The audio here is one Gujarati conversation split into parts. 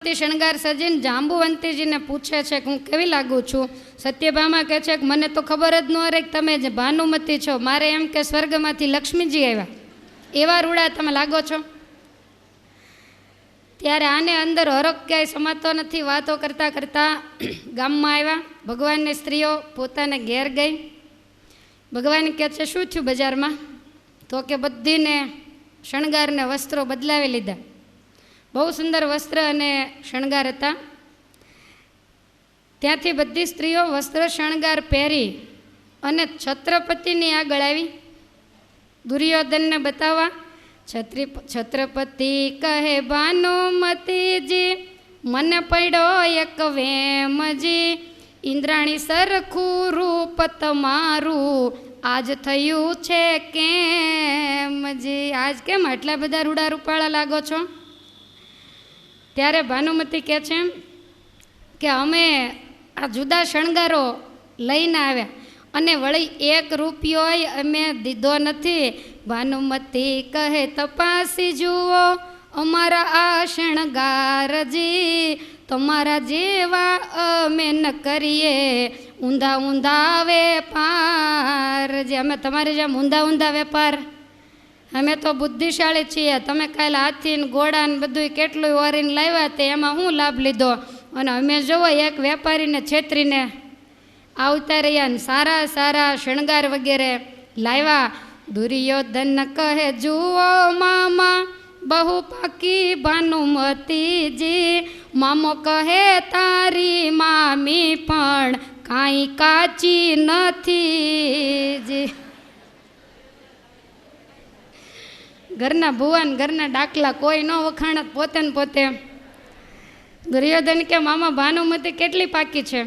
શણગાર સજીને જાંબુવંતીજીને પૂછે છે કે હું કેવી લાગુ છું. સત્યભામા કહે છે કે મને તો ખબર જ ન રહે કે તમે જે ભાનુમતી છો, મારે એમ કે સ્વર્ગમાંથી લક્ષ્મીજી આવ્યા, એવા રૂડા તમે લાગો છો. ત્યારે આને અંદર હરખ ક્યાંય સમાતો નથી. વાતો કરતાં કરતાં ગામમાં આવ્યા. ભગવાનની સ્ત્રીઓ પોતાને ઘેર ગઈ. ભગવાન કહે છે શું થયું બજારમાં? તો કે બધીને શણગારને વસ્ત્રો બદલાવી લીધા. બહુ સુંદર વસ્ત્ર અને શણગાર હતા. ત્યાંથી બધી સ્ત્રીઓ વસ્ત્ર શણગાર પહેરી અને છત્રપતિની આગળ આવી દુર્યોધનને બતાવવા. છત્રપતિ કહે ભાનુમતીજી, મને પડ્યો એક વેમજી, ઇન્દ્રાણી સરખું રૂપ તમારું આજ થયું છે કેમજી. આજ કેમ આટલા બધા રૂડા રૂપાળા લાગો છો? ત્યારે ભાનુમતી કહે છે કે અમે આ જુદા શણગારો લઈને આવ્યા અને વળી 1 રૂપિયો અમે દીધો નથી. ભાનુમતી કહે તપાસી જુઓ અમારા આ શણગારજી, તમારા જેવા અમે ન કરીએ ઊંધા ઊંધા વેપાર. જે અમે તમારે જેમ ઊંધા ઊંધા વેપાર, અમે તો બુદ્ધિશાળી છીએ. તમે કાલે હાથી ને ઘોડા ને બધું કેટલું ઓરીને લાવ્યા તે એમાં હું લાભ લીધો, અને અમે જોવો એક વેપારીને છેતરીને આવતા રહ્યા ને સારા સારા શણગાર વગેરે લાવ્યા. દુર્યોધન કહે જુઓ મામા બહુ પાકી ભાનુમતીજી, મામો કહે તારી મામી પણ કાંઈ કાચી નથી જી. ઘરના ભુવન ઘરના ડાકલા કોઈ ન વખાણત પોતે ને પોતે. દુર્યોધન કે મામા ભાનુમતી કેટલી પાકી છે?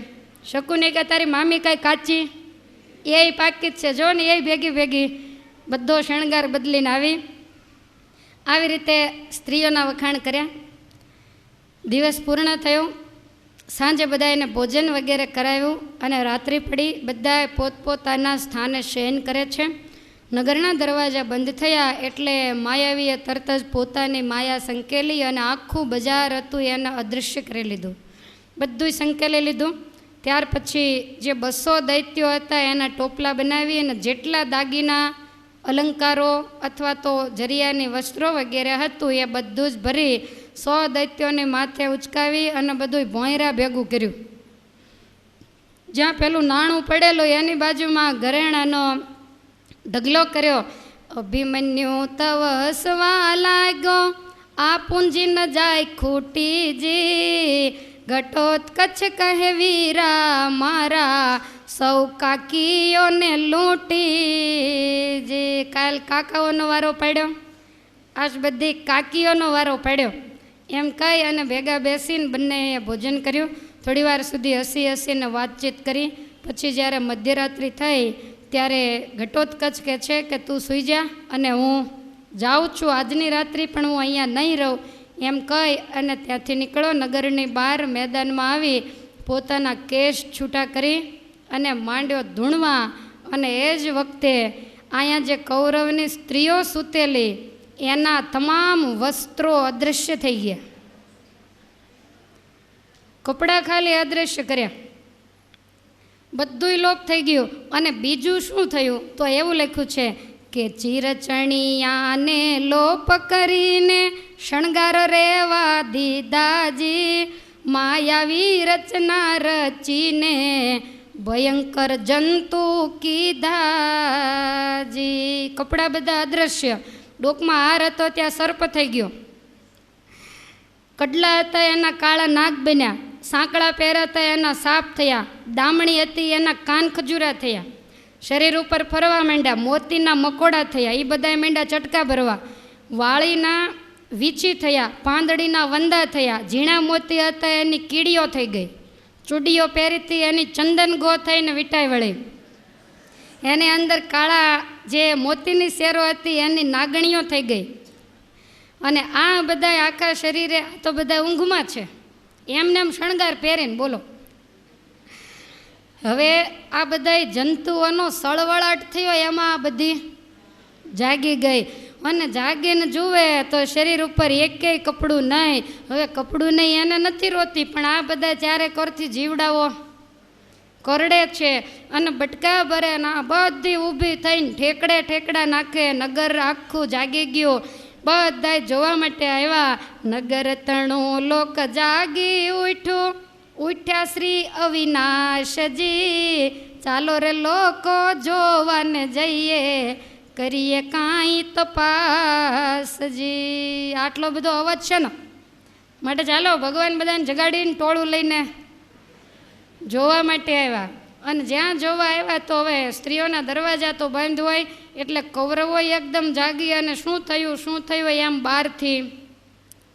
શકુની કે તારી મામી કાંઈ કાચી? એ પાકી જ છે, જો ને એ ભેગી ભેગી બધો શણગાર બદલીને આવી રીતે સ્ત્રીઓના વખાણ કર્યા. દિવસ પૂર્ણ થયો. સાંજે બધા એને ભોજન વગેરે કરાવ્યું અને રાત્રિ પડી. બધા પોતપોતાના સ્થાને શયન કરે છે. નગરના દરવાજા બંધ થયા એટલે માયાવીએ તરત જ પોતાની માયા સંકેલી અને આખું બજાર હતું એને અદૃશ્ય કરી લીધું. બધું સંકેલી લીધું. ત્યાર પછી જે 200 દૈત્યો હતા એના ટોપલા બનાવી અને જેટલા દાગીના અલંકારો અથવા તો જરિયાની વસ્ત્રો વગેરે હતું એ બધું જ ભરી 100 દૈત્યોને માથે ઉચકાવી અને બધું ભોંયરા ભેગું કર્યું. જ્યાં પેલું નાણું પડેલું એની બાજુમાં ઘરેણાનો ઢગલો કર્યો. અભિમન્યુ તવ હસવા લાગ્યો, આ પૂંજી ન જાય ખૂટીજી, ઘટોત્કચ કહે વીરા મારા સૌ કાકીઓને લૂંટી જે. કાલ કાકાઓનો વારો પડ્યો, આજ બધી કાકીઓનો વારો પડ્યો એમ કહી અને ભેગા બેસીને બંને ભોજન કર્યું. થોડી વાર સુધી હસીને વાતચીત કરી. પછી જ્યારે મધ્યરાત્રિ થઈ ત્યારે ઘટોત્કચ કહે છે કે તું સૂઈ જા અને હું જાઉં છું, આજની રાત્રિ પણ હું અહીંયા નહીં રહું એમ કહી અને ત્યાંથી નીકળો. નગરની બહાર મેદાનમાં આવી પોતાના કેશ છૂટા કરી અને માંડ્યો ધૂણવા. અને એ જ વખતે અહીંયા જે કૌરવની સ્ત્રીઓ સૂતેલી એના તમામ વસ્ત્રો અદૃશ્ય થઈ ગયા. કપડાં ખાલી અદૃશ્ય કર્યા, બધુંય લોપ થઈ ગયું. અને બીજું શું થયું તો એવું લખ્યું છે કે ચીરચણિયાને લોપ કરીને શણગાર રેવા દીદાજી, માયાવી રચના રચીને ભયંકર જંતુ કીધાજી. કપડાં બધા અદૃશ્ય, ડોકમાં હાર હતો ત્યાં સર્પ થઈ ગયો, કડલા હતા એના કાળા નાગ બન્યા, સાંકળા પહેર્યા હતા એના સાપ થયા, દામણી હતી એના કાન ખજૂરા થયા, શરીર ઉપર ફરવા માંડ્યા, મોતીના મકોડા થયા, એ બધા માંડ્યા ચટકા ભરવા, વાળીના વીછી થયા, પાંદડીના વંદા થયા, ઝીણા મોતી હતા એની કીડીઓ થઈ ગઈ, ચૂડીઓ પહેરીતી એની ચંદન ગો થઈને વીંટાઈ વળી, એની અંદર કાળા જે મોતીની શેરો હતી એની નાગણીઓ થઈ ગઈ. અને આ બધા આખા શરીરે તો બધા ઊંઘમાં છે, એમને એમ શણગાર પહેરીને બોલો. હવે આ બધા જંતુઓનો સળવળાટ થયો, એમાં આ બધી જાગી ગઈ. અને જાગીને જુએ તો શરીર ઉપર એકેય કપડું નહીં. હવે કપડું નહીં એને નથી રોતી, પણ આ બધા ચારે કોરથી જીવડાઓ કરડે છે અને બટકા ભરે ના બધી ઊભી થઈને ઠેકડે ઠેકડા નાખે. નગર આખું જાગી ગયું, બધા જોવા માટે આવ્યા. નગર તણું લોક જાગી ઉઠ્યું, ઉઠ્યા શ્રી અવિનાશજી. ચાલો રે લોકો જોવાને જઈએ, કરીએ કાંઈ તપાસજી. આટલો બધો અવાજ છે ને, માટે ચાલો ભગવાન બધાને જગાડીને ટોળું લઈને જોવા માટે આવ્યા. અને જ્યાં જોવા આવ્યા તો હવે સ્ત્રીઓના દરવાજા તો બંધ હોય, એટલે કૌરવો એકદમ જાગી અને શું થયું એમ બહારથી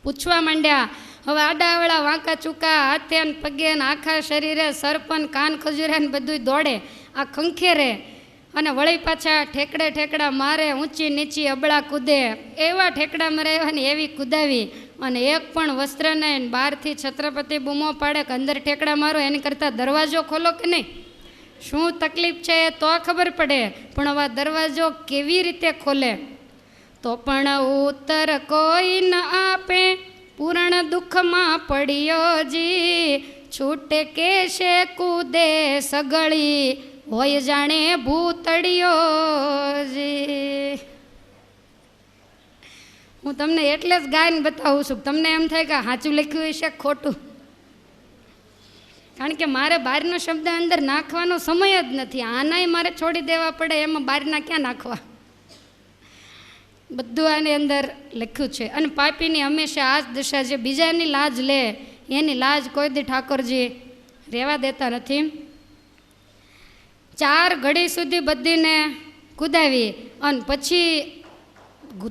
પૂછવા માંડ્યા. હવે આડાવડા વાંકા ચૂકા હાથે ને પગે ને આખા શરીરે સરપન કાન ખજૂરા ને બધું દોડે, આ ખંખેરે અને વળી પાછા ઠેકડે ઠેકડા મારે, ઊંચી નીચી અબળા કૂદે. એવા ઠેકડા મરાવ્યા ને એવી કૂદાવી, અને એક પણ વસ્ત્ર નહીં. બહારથી છત્રપતિ બૂમો પાડે કે અંદર ઠેકડા મારો, એની કરતાં દરવાજો ખોલો કે નહીં. શું તકલીફ છે એ તો ખબર પડે, પણ હવે દરવાજો કેવી રીતે ખોલે? તો પણ ઉત્તર કોઈ ન આપે, પૂર્ણ દુઃખમાં પડ્યો જી. છૂટે કેશે કૂદે સગળી, હોય જાણે ભૂતળિયો જી. હું તમને એટલે જ ગાયને બતાવું છું, તમને એમ થાય કે સાચું લખ્યું હશે ખોટું, કારણ કે મારે બહારનો શબ્દ અંદર નાખવાનો સમય જ નથી. આનાય મારે છોડી દેવા પડે, એમાં બહારના ક્યાં નાખવા? બધું આની અંદર લખ્યું છે. અને પાપીની હંમેશા આ જ દશા છે, બીજાની લાજ લે એની લાજ કોઈ દી ઠાકોરજી રહેવા દેતા નથી. 4 ઘડી સુધી બધીને કુદાવી અને પછી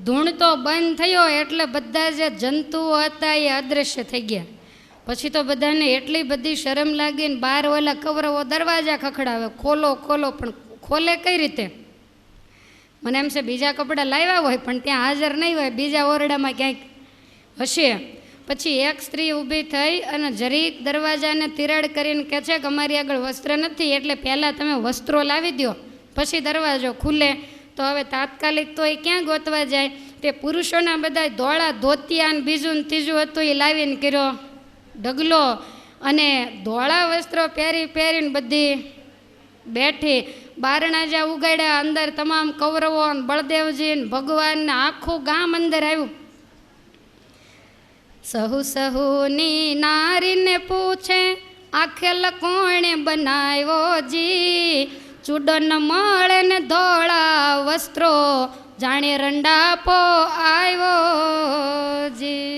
ધૂણતો બંધ થયો એટલે બધા જે જંતુઓ હતા એ અદૃશ્ય થઈ ગયા. પછી તો બધાને એટલી બધી શરમ લાગીને બહાર ઓલા કૌરવો દરવાજા ખખડાવે, ખોલો ખોલો, પણ ખોલે કઈ રીતે? મને એમ છે બીજા કપડાં લાવ્યા હોય પણ ત્યાં હાજર નહીં હોય, બીજા ઓરડામાં ક્યાંક હશે. પછી એક સ્ત્રી ઊભી થઈ અને જરીક દરવાજાને તિરાડ કરીને કહે છે કે અમારી આગળ વસ્ત્ર નથી, એટલે પહેલાં તમે વસ્ત્રો લાવી દો પછી દરવાજો ખુલે. તો હવે તાત્કાલિક તો એ ક્યાં ગોતવા જાય? તે પુરુષોના બધા ધોળા ધોતિયા ને બીજું ને ત્રીજું હતું એ લાવીને કર્યો ઢગલો, અને ધોળા વસ્ત્રો પહેરીને બધી બેઠી. બારણા જ્યાં ઉગાડ્યા, અંદર તમામ કૌરવો ને બળદેવજી ને ભગવાન ને આખું ગામ અંદર આવ્યું. સહુની નારીને પૂછે, આખેલ કોણે બનાવ્યો જી. ચૂડો ન મળે ને ધોળા વસ્ત્રો, જાણે રંડાપો આવ્યો જી.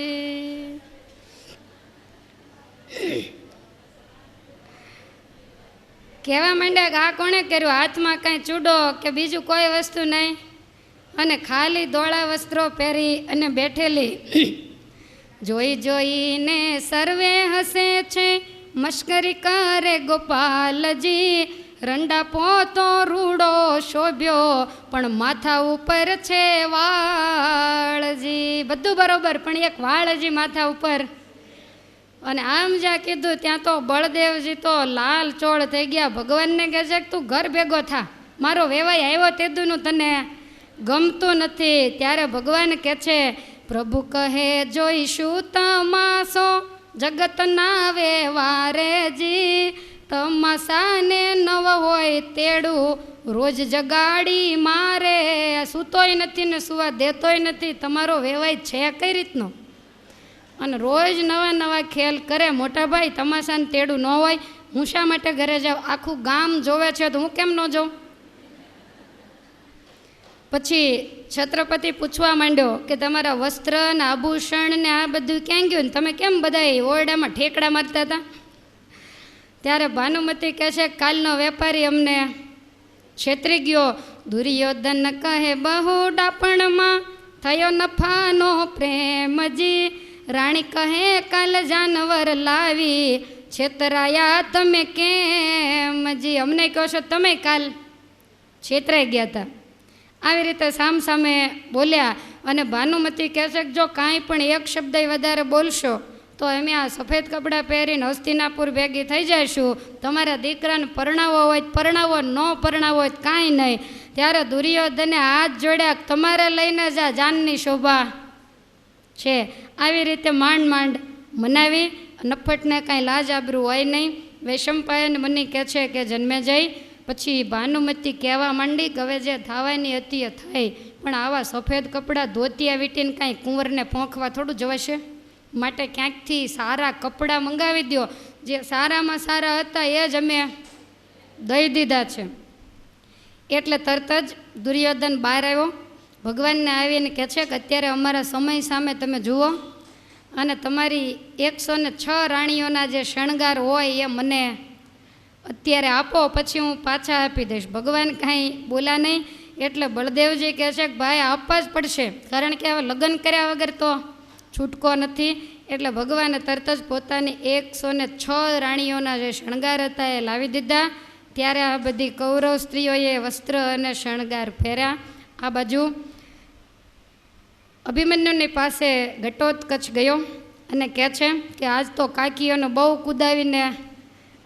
કહેવા માંડ્યા કે આ કોણે કર્યું? હાથમાં કાંઈ ચૂડો કે બીજું કોઈ વસ્તુ નહીં, અને ખાલી ધોળા વસ્ત્રો પહેરી અને બેઠેલી. જોઈ જોઈને સર્વે હસે છે, મશ્કરી કરે ગોપાલજી. રંડાપો તો રૂડો શોભ્યો, પણ માથા ઉપર છે વાળજી. બધું બરોબર, પણ એક વાળજી માથા ઉપર. અને આમ જ્યાં કીધું ત્યાં તો બળદેવજી તો લાલ ચોળ થઈ ગયા. ભગવાનને કહે છે કે તું ઘર ભેગો થા, મારો વેવાય આવ્યો તેદુનું તને ગમતું નથી. ત્યારે ભગવાન કહે છે, પ્રભુ કહે જોઈશું તમાસો, જગતના વેવારેજી. તમાસાને નવ હોય તેડું, રોજ જગાડી મારે. સૂતોય નથી ને સુવા દેતોય નથી, તમારો વેવાય છે કઈ રીતનો? અને રોજ નવા નવા ખેલ કરે. મોટા ભાઈ તમાશાને તેડું ન હોય, હું શા માટે ઘરે જાઉં? આખું ગામ જોવે છે તો હું કેમ ન જાઉં? પછી છત્રપતિ પૂછવા માંડ્યો કે તમારા વસ્ત્ર ને આભૂષણ ને આ બધું ક્યાં ગયું ને તમે કેમ બધા ઓરડામાં ઠેકડા મારતા હતા? ત્યારે ભાનુમતી કહે છે, કાલનો વેપારી અમને છેતરી ગયો. દુર્યોધન કહે બહુ ડાપણમાં થયો નફાનો પ્રેમજી. રાણી કહે કાલ જાનવર લાવી, છેતરાયા તમે કેમ જી? અમને કહો છો તમે કાલ છેતરાઈ ગયા હતા. આવી રીતે સામસામે બોલ્યા. અને ભાનુમતી કહે છે કે જો કાંઈ પણ એક શબ્દ વધારે બોલશો તો અમે આ સફેદ કપડાં પહેરીને હસ્તિનાપુર ભેગી થઈ જઈશું. તમારા દીકરાને પરણાવો હોય પરણાવો, ન પરણાવો હોય કાંઈ નહીં. ત્યારે દુર્યોધને હાથ જોડ્યા, તમારે લઈને જા, જાનની શોભા છે. આવી રીતે માંડ માંડ મનાવી. નફ્ફટને કાંઈ લાજ આબરૂ હોય નહીં. વૈશંપાયન મુનિ કહે છે કે જન્મે જઈ પછી ભાનુમતી કહેવા માંડી કે હવે જે થવાની હતી એ થઈ, પણ આવા સફેદ કપડાં ધોતિયા વીટીને કાંઈ કુંવરને પોંખવા થોડું જવાશે, માટે ક્યાંકથી સારા કપડાં મંગાવી દો. જે સારામાં સારા હતા એ જ અમે દઈ દીધા છે. એટલે તરત જ દુર્યોધન બહાર આવ્યો. ભગવાનને આવીને કહે છે કે અત્યારે અમારા સમય સામે તમે જુઓ અને તમારી 106 રાણીઓના જે શણગાર હોય એ મને અત્યારે આપો, પછી હું પાછા આપી દઈશ. ભગવાન કાંઈ બોલ્યા નહીં. એટલે બળદેવજી કહે છે કે ભાઈ આપવા જ પડશે, કારણ કે હવે લગ્ન કર્યા વગર તો છૂટકો નથી. એટલે ભગવાને તરત જ પોતાની 106 રાણીઓના જે શણગાર હતા એ લાવી દીધા. ત્યારે આ બધી કૌરવ સ્ત્રીઓએ વસ્ત્ર અને શણગાર પહેર્યા. આ બાજુ અભિમન્યુની પાસે ઘટોત્કચ ગયો અને કહે છે કે આજ તો કાકીઓને બહુ કુદાવીને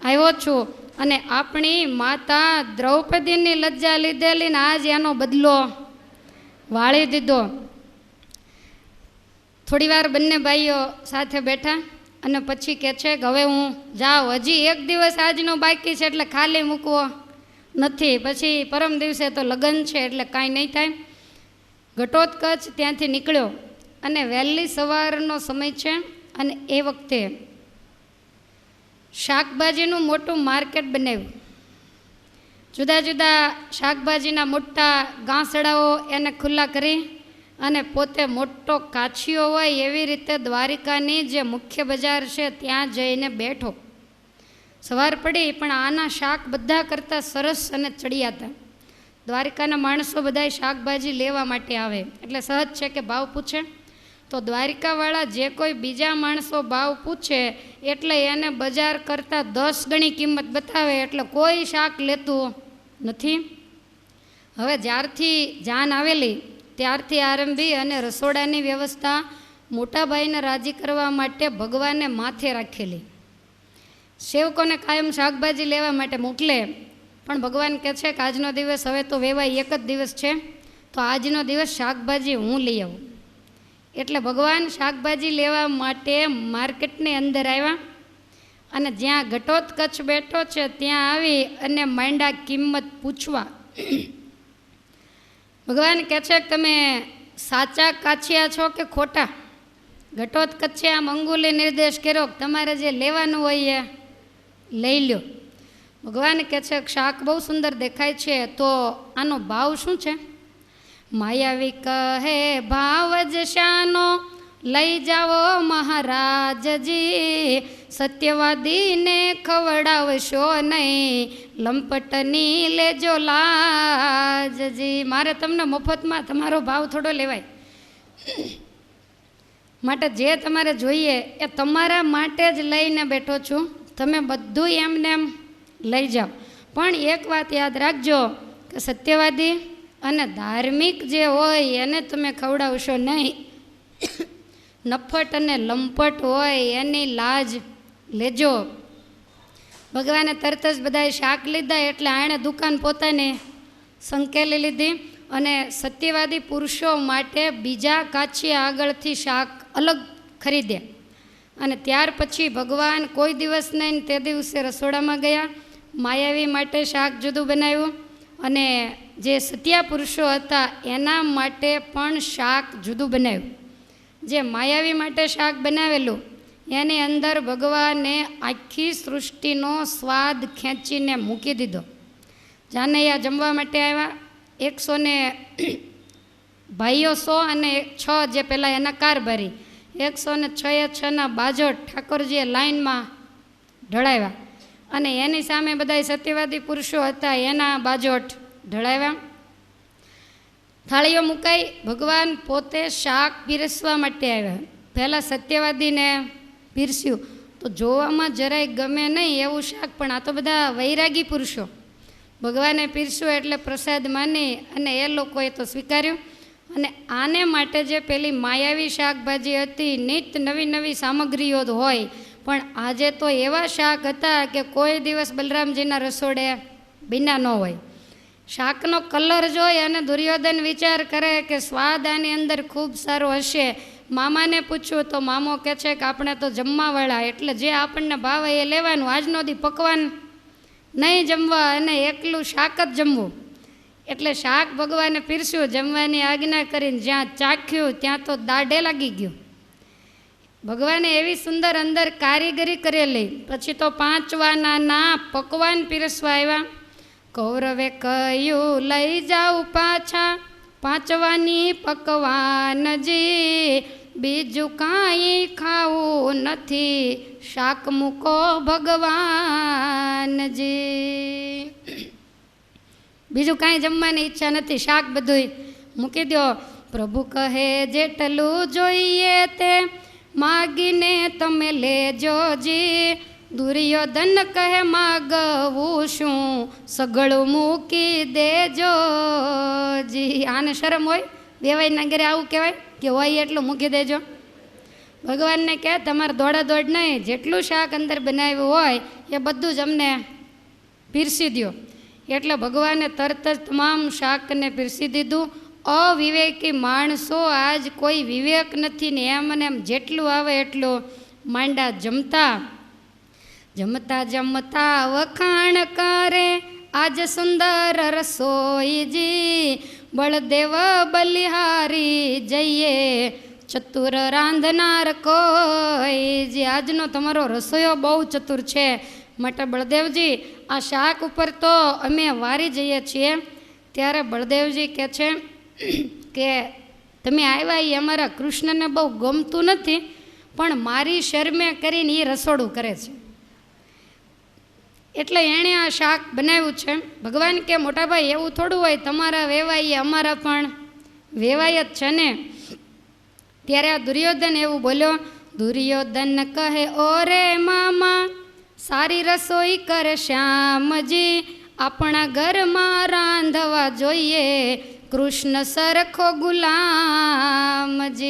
આવ્યો છું અને આપણી માતા દ્રૌપદીની લજ્જા લીધેલી ને આજ એનો બદલો વાળી દીધો. થોડી વાર બંને ભાઈઓ સાથે બેઠા અને પછી કહે છે કે હવે હું જાઉં, હજી એક દિવસ આજનો બાકી છે એટલે ખાલી મૂકવો નથી, પછી પરમ દિવસે તો લગ્ન છે એટલે કાંઈ નહીં થાય. ઘટોત્કચ ત્યાંથી નીકળ્યો અને વહેલી સવારનો સમય છે અને એ વખતે શાકભાજીનું મોટું માર્કેટ બનાવ્યું. જુદા જુદા શાકભાજીના મોટા ગાંસડાઓ એને ખુલ્લા કરી અને પોતે મોટો કાછીઓ હોય એવી રીતે દ્વારિકાની જે મુખ્ય બજાર છે ત્યાં જઈને બેઠો. સવાર પડી પણ આના શાક બધા કરતાં સરસ અને ચડિયા હતા. દ્વારિકાના માણસો બધા શાકભાજી લેવા માટે આવે એટલે સહજ છે કે ભાવ પૂછે. તો દ્વારિકાવાળા જે કોઈ બીજા માણસો ભાવ પૂછે એટલે એને બજાર કરતાં 10 ગણી કિંમત બતાવે એટલે કોઈ શાક લેતું નથી. હવે જ્યારથી જાન આવેલી ત્યારથી આરંભી અને રસોડાની વ્યવસ્થા મોટાભાઈને રાજી કરવા માટે ભગવાને માથે રાખેલી. સેવકોને કાયમ શાકભાજી લેવા માટે મોકલે, પણ ભગવાન કહે છે કે આજનો દિવસ હવે તો વેવાય એક જ દિવસ છે, તો આજનો દિવસ શાકભાજી હું લઈ આવું. એટલે ભગવાન શાકભાજી લેવા માટે માર્કેટની અંદર આવ્યા અને જ્યાં ઘટોત્કચ બેઠો છે ત્યાં આવી અને માંડા કિંમત પૂછવા. ભગવાન કહે છે કે તમે સાચા કાછિયા છો કે ખોટા? ઘટોત્કચે આમ અંગુલી નિર્દેશ કર્યો કે તમારે જે લેવાનું હોય એ લઈ લો. ભગવાન કહે છે કે શાક બહુ સુંદર દેખાય છે, તો આનો ભાવ શું છે? માયાવી કહે ભાવ જ શાનો લઈ જાઓ મહારાજજી, સત્યવાદીને ખવડાવશો નહીં, લંપટની લેજો લાજજી. મારે તમને મફતમાં તમારો ભાવ થોડો લેવાય, માટે જે તમારે જોઈએ એ તમારા માટે જ લઈને બેઠો છું, તમે બધું એમને એમ લઈ જાઓ. પણ એક વાત યાદ રાખજો કે સત્યવાદી અને ધાર્મિક જે હોય એને તમે ખવડાવશો નહીં, નફ્ફટ અને લંપટ હોય એની લાજ લેજો. ભગવાને તરત જ બધાએ શાક લીધા એટલે આણે દુકાન પોતાને સંકેલી લીધી અને સત્યવાદી પુરુષો માટે બીજા કાછિયા આગળથી શાક અલગ ખરીદ્યા. અને ત્યાર પછી ભગવાન કોઈ દિવસ નહીં તે દિવસે રસોડામાં ગયા, માયાવી માટે શાક જુદું બનાવ્યું અને જે સત્યા પુરુષો હતા એના માટે પણ શાક જુદું બનાવ્યું. જે માયાવી માટે શાક બનાવેલું એની અંદર ભગવાને આખી સૃષ્ટિનો સ્વાદ ખેંચીને મૂકી દીધો. જાનૈયા જમવા માટે આવ્યા, 100 ભાઈઓ 100 અને 6 જે પહેલાં એના કારભારી 106 બાજોટ ઠાકોરજીએ લાઈનમાં ઢળાવ્યા અને એની સામે બધા સત્યવાદી પુરુષો હતા એના બાજોટ ઢળાવ્યા. થાળીઓ મુકાઈ, ભગવાન પોતે શાક પીરસવા માટે આવ્યા. પહેલાં સત્યવાદીને પીરસ્યું તો જોવામાં જરાય ગમે નહીં એવું શાક, પણ આ તો બધા વૈરાગી પુરુષો. ભગવાને પીરસ્યું એટલે પ્રસાદ માની અને એ લોકોએ તો સ્વીકાર્યું. અને આને માટે જે પેલી માયાવી શાકભાજી હતી, નિત નવી નવી સામગ્રીઓ હોય, પણ આજે તો એવા શાક હતા કે કોઈ દિવસ બલરામજીના રસોડે બિના ન હોય. શાકનો કલર જોઈ અને દુર્યોધન વિચાર કરે કે સ્વાદ આની અંદર ખૂબ સારો હશે. મામાને પૂછ્યું તો મામો કહે છે કે આપણે તો જમવાવાળા, એટલે જે આપણને ભાવે એ લેવાનું, આજનો દી પકવાન નહીં જમવા અને એકલું શાક જ જમવું. એટલે શાક ભગવાને પીરસ્યું, જમવાની આજ્ઞા કરીને જ્યાં ચાખ્યું ત્યાં તો દાઢે લાગી ગયું. ભગવાને એવી સુંદર અંદર કારીગરી કરેલી. પછી તો 5 વાના પકવાન પીરસવા આવ્યા. કૌરવે કહ્યું લઈ જાઉં પાછા 5 વાની પકવાનજી, બીજું કાંઈ ખાવું નથી, શાક મૂકો ભગવાનજી. બીજું કાંઈ જમવાની ઈચ્છા નથી, શાક બધું મૂકી દો. પ્રભુ કહે જેટલું જોઈએ તે માગીને તમે લેજોજી, દુર્યોધન કહે માગવું શું, સગળું મૂકી દેજોજી. આને શરમ હોય? વેવાઈના ઘરે આવું કહેવાય કે હોય એટલું મૂકી દેજો. ભગવાનને કહે તમારે દોડાદોડ નહીં, જેટલું શાક અંદર બનાવ્યું હોય એ બધું જ અમને પીરસી દો. એટલે ભગવાને તરત જ તમામ શાકને પીરસી દીધું. અવિવેકી માણસો આજ કોઈ વિવેક નથી ને એમ ને એમ જેટલું આવે એટલું માંડા જમતા. જમતા જમતા વખાણ કરે આજ સુંદર રસોઈજી, બળદેવ બલિહારી જઈએ ચતુર રાંધનાર કોઈજી. આજનો તમારો રસોઈયો બહુ ચતુર છે, માટે બળદેવજી આ શાક ઉપર તો અમે વારી જઈએ છીએ. ત્યારે બળદેવજી કહે છે કે તમે આવ્યા એ અમારા કૃષ્ણને બહુ ગમતું નથી, પણ મારી શરમે કરીને એ રસોડું કરે છે, એટલે એણે આ શાક બનાવ્યું છે. ભગવાન કે મોટાભાઈ એવું થોડું હોય, તમારા વેવાઈએ અમારા પણ વેવાય જ છે ને. ત્યારે આ દુર્યોધન એવું બોલ્યો. દુર્યોધન કહે ઓરે મામા સારી રસોઈ કરે શ્યામજી, આપણા ઘરમાં રાંધવા જોઈએ કૃષ્ણ સરખો ગુલામજી.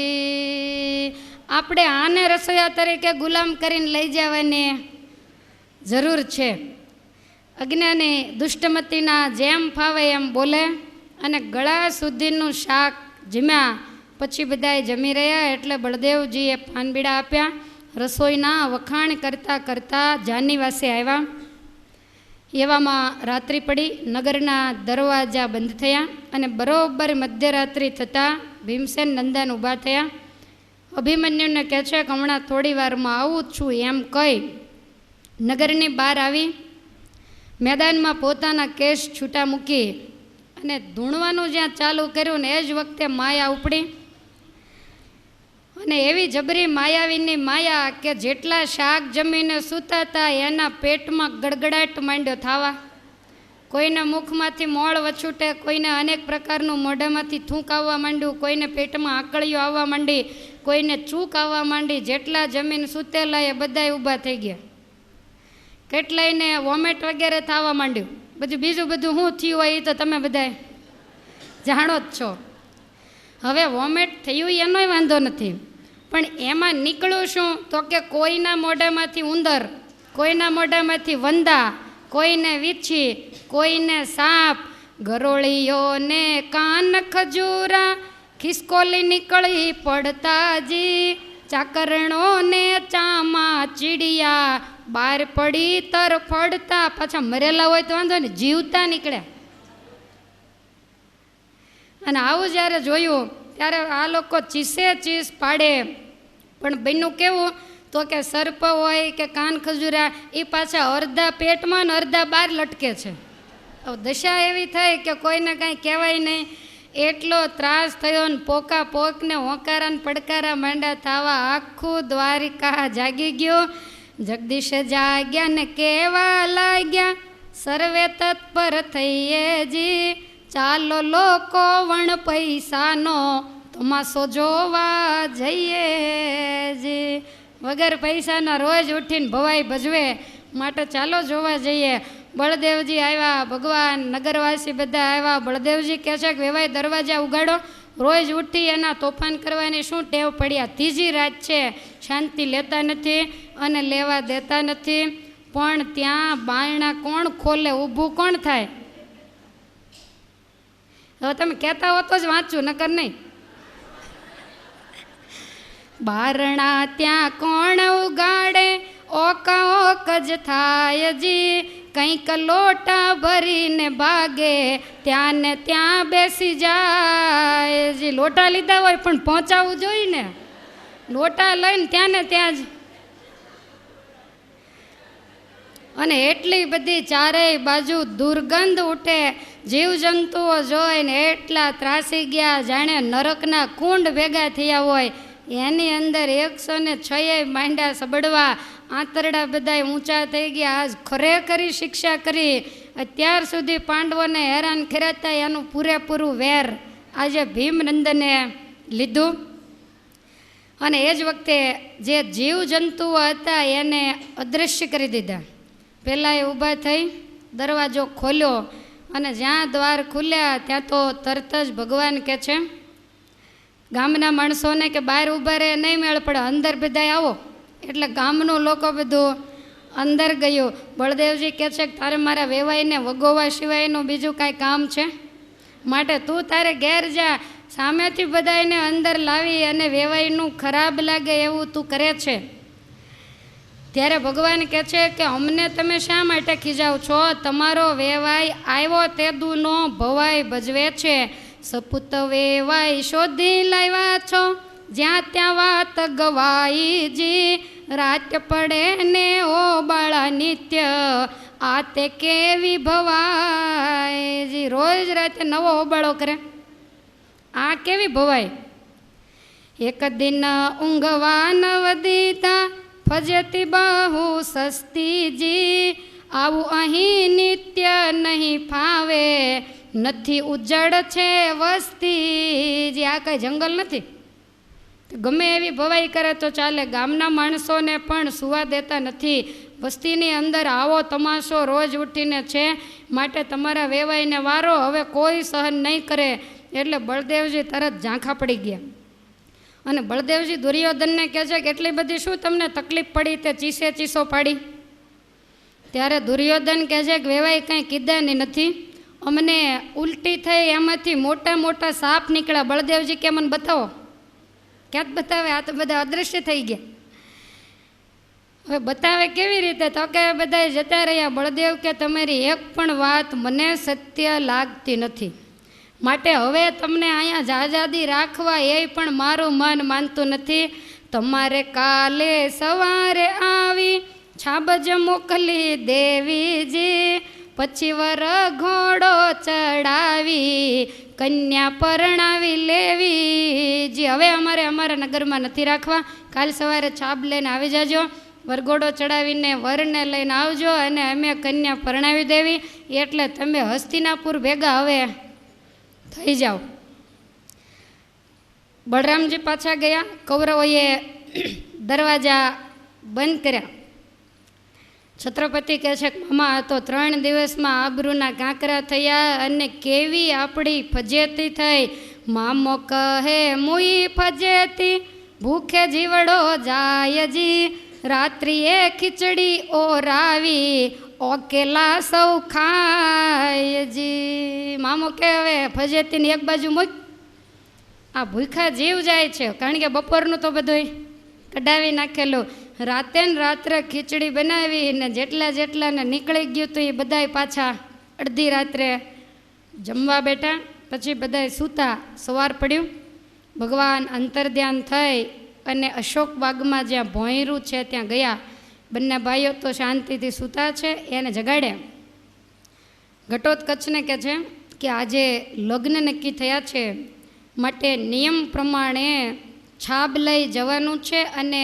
આપણે આને રસોઈયા તરીકે ગુલામ કરીને લઈ જવાની જરૂર છે. અજ્ઞાની દુષ્ટમતીના જેમ ફાવે એમ બોલે અને ગળા સુધીનું શાક જમ્યા. પછી બધાએ જમી રહ્યા એટલે બળદેવજીએ પાનબીડા આપ્યા. રસોઈના વખાણ કરતાં કરતાં જાનીવાસે આવ્યા. એવામાં રાત્રિ પડી, નગરના દરવાજા બંધ થયા અને બરોબર મધ્યરાત્રિ થતાં ભીમસેન નંદન ઊભા થયા. અભિમન્યુને કહે છે કે હમણાં થોડી વારમાં આવું છું એમ કહી નગરની બહાર આવી મેદાનમાં પોતાના કેસ છૂટા મૂકી અને ધૂણવાનું જ્યાં ચાલુ કર્યું ને એ જ વખતે માયા ઉપડી. અને એવી જબરી માયાવીની માયા કે જેટલા શાક જમીને સૂતા હતા એના પેટમાં ગડગડાટ માંડ્યો થવા. કોઈને મુખમાંથી મોળ વછૂટે, કોઈને અનેક પ્રકારનું મોઢામાંથી થૂંક આવવા માંડ્યું, કોઈને પેટમાં આકળીઓ આવવા માંડી, કોઈને ચૂક આવવા માંડી. જેટલા જમીન સૂતેલા એ બધાય ઊભા થઈ ગયા. કેટલાયને વોમેટ વગેરે થવા માંડ્યું. બીજું બધું શું થયું હોય એ તો તમે બધાય જાણો જ છો. હવે વોમેટ થયું એનોય વાંધો નથી, પણ એમાં નીકળ્યું શું તો કે કોઈના મોઢામાંથી ઉંદર, કોઈના મોઢામાંથી વંદા, કોઈને વીછી, કોઈને સાપ, ગરોળીઓને કાન ખજૂરા, ખિસકોલી નીકળી પડતાજી, ચાકરણોને ચામા ચીડિયા, બહાર પડી તરફડતા. પાછા મરેલા હોય તો વાંધો ને, જીવતા નીકળ્યા. અને આવું જ્યારે જોયું ત્યારે આ લોકો ચીસે ચીસ પાડે. પણ બન્યું કેવું તો કે સર્પ હોય કે કાન ખજૂરા એ પાછા અડધા પેટમાં ને અડધા બહાર લટકે છે. દશા એવી થઈ કે કોઈને કાંઈ કહેવાય નહીં. એટલો ત્રાસ થયો ને પોકા પોકને હોકારા ને પડકારા માંડા થવા. આખું દ્વારિકા જાગી ગયું. જગદીશ જાગ્યા ને કેવા લાગ્યા, સર્વે તત્પર થઈએ જી, ચાલો લોકો વણ પૈસાનો તમાશો જોવા જઈએ જી. વગર પૈસાના રોજ ઉઠીને ભવાઈ ભજવે, માટે ચાલો જોવા જઈએ. બળદેવજી આવ્યા, ભગવાન નગરવાસી બધા આવ્યા. બળદેવજી કહે છે કે વેવાઈ દરવાજા ઉગાડો. રોજ ઉઠી એના તોફાન કરવાની શું ટેવ પડ્યા. ત્રીજી રાત છે, શાંતિ લેતા નથી અને લેવા દેતા નથી. પણ ત્યાં બાયણા કોણ ખોલે, ઊભું કોણ થાય? હવે તમે કહેતા હો તો જ વાંચું, નકર નહીં. બારણા ત્યાં કોણ ઉગાડે, ઓકા ઓક જ થાય જી, કંઈક લોટા ભરીને ભાગે, ત્યાં ને ત્યાં બેસી જાય જી. લોટા લીધા હોય પણ પહોંચાડવું જોઈએ ને, લોટા લઈને ત્યાં ને ત્યાં જ. અને એટલી બધી ચારેય બાજુ દુર્ગંધ ઉઠે, જીવજંતુઓ જોઈને એટલા ત્રાસી ગયા જાણે નરકના કુંડ ભેગા થયા હોય. એની અંદર 106 માંડ્યા સબડવા, આંતરડા બધાય ઊંચા થઈ ગયા. આજ ખરેખરી શિક્ષા કરી, અત્યાર સુધી પાંડવોને હેરાન કર્યા એનું પૂરેપૂરું વેર આજે ભીમનંદને લીધું. અને એ જ વખતે જે જીવજંતુઓ હતા એને અદૃશ્ય કરી દીધા. પહેલાં એ ઊભા થઈ દરવાજો ખોલ્યો, અને જ્યાં દ્વાર ખુલ્યા ત્યાં તો તરત જ ભગવાન કહે છે ગામના માણસોને કે બહાર ઊભા રહે નહીં મેળ પડે, અંદર બધાય આવો. એટલે ગામનું લોકો બધું અંદર ગયું. બળદેવજી કહે છે કે તારે મારા વેવાઈને વગોવા સિવાયનું બીજું કાંઈ કામ છે, માટે તું તારે ઘેર જા. સામેથી બધાને અંદર લાવી અને વેવાઈનું ખરાબ લાગે એવું તું કરે છે. ત્યારે ભગવાન કહે છે કે અમને તમે શા માટે ખીજાવ છો? તમારો વેવાઈ આવ્યો તે દૂનો ભવાઈ ભજવે છે. સપૂત વેવાઈ શોધી લાવ્યા છો, જ્યાં ત્યાં વાત ગવાઈજી. રાત પડે ને ઓ બાળા નિત્ય, આ તે કેવી ભવાઈજી. રોજ રાતે નવો ઓબાળો કરે, આ કેવી ભવાઈ. એક દિન ઊંઘવા નવ દીધા, ફજતી બહુ સસ્તીજી. આવું અહીં નિત્ય નહીં ફાવે, નથી ઉજ્જડ છે વસ્તીજી. આ કંઈ જંગલ નથી, ગમે એવી ભવાઈ કરે તો ચાલે. ગામના માણસોને પણ સુવા દેતા નથી. વસ્તીની અંદર આવો તમાશો રોજ ઉઠીને છે, માટે તમારા વેવાઈને વારો હવે કોઈ સહન નહીં કરે. એટલે બળદેવજી તરત ઝાંખા પડી ગયા. અને બળદેવજી દુર્યોધનને કહે છે કે એટલી બધી શું તમને તકલીફ પડી તે ચીસે ચીસો પાડી? ત્યારે દુર્યોધન કહે છે કે વેવાઈ કંઈ કીધાની નથી, અમને ઉલટી થઈ એમાંથી મોટા મોટા સાપ નીકળ્યા. બળદેવજી કે મને બતાવો. ક્યાં બતાવે? આ તો બધા અદૃશ્ય થઈ ગયા. હવે બતાવે કેવી રીતે? તો કે બધા જતા રહ્યા. બળદેવ કે તમારી એક પણ વાત મને સત્ય લાગતી નથી, માટે હવે તમને અહીંયા જાજાદી રાખવા એ પણ મારું મન માનતું નથી. તમારે કાલે સવારે આવી છાબજ મોકલી દેવીજી, પછી વર ઘોડો ચડાવી કન્યા પરણાવી લેવી જી. હવે અમારે અમારા નગરમાં નથી રાખવા, કાલ સવારે છાબ લઈને આવી જાજો, વરઘોડો ચડાવીને વરને લઈને આવજો, અને અમે કન્યા પરણાવી દેવી. એટલે તમે હસ્તિનાપુર ભેગા હવે થઈ જાઓ. બળરામજી પાછા ગયા. કૌરવોએ દરવાજા બંધ કર્યા. છત્રપતિ કહે છે કે મામા આ તો 3 દિવસમાં આબરૂના કાંકરા થયા, અને કેવી આપણી ફજેતી થઈ. મામો કહે મુઈ ફજેતી, ભૂખે જીવડો જાયજી. રાત્રિએ ખીચડી ઓરાવી, ઓકેલા સૌ ખાયજી. મામો કે હવે ફજેતીની એક બાજુ મૂક, આ ભૂખા જીવ જાય છે. કારણ કે બપોરનું તો બધું કઢાવી નાખેલું. રાતે ને રાત્રે ખીચડી બનાવી ને જેટલાને નીકળી ગયું તો એ બધાય પાછા અડધી રાત્રે જમવા બેઠા. પછી બધાય સૂતા. સવાર પડ્યું, ભગવાન અંતર્ધ્યાન થઈ અને અશોક બાગમાં જ્યાં ભોંયરું છે ત્યાં ગયા. બંને ભાઈઓ તો શાંતિથી સૂતા છે, એને જગાડ્યા. ઘટોત્કચને કહે છે કે આજે લગ્ન નક્કી થયા છે, માટે નિયમ પ્રમાણે છાબ લઈ જવાનું છે અને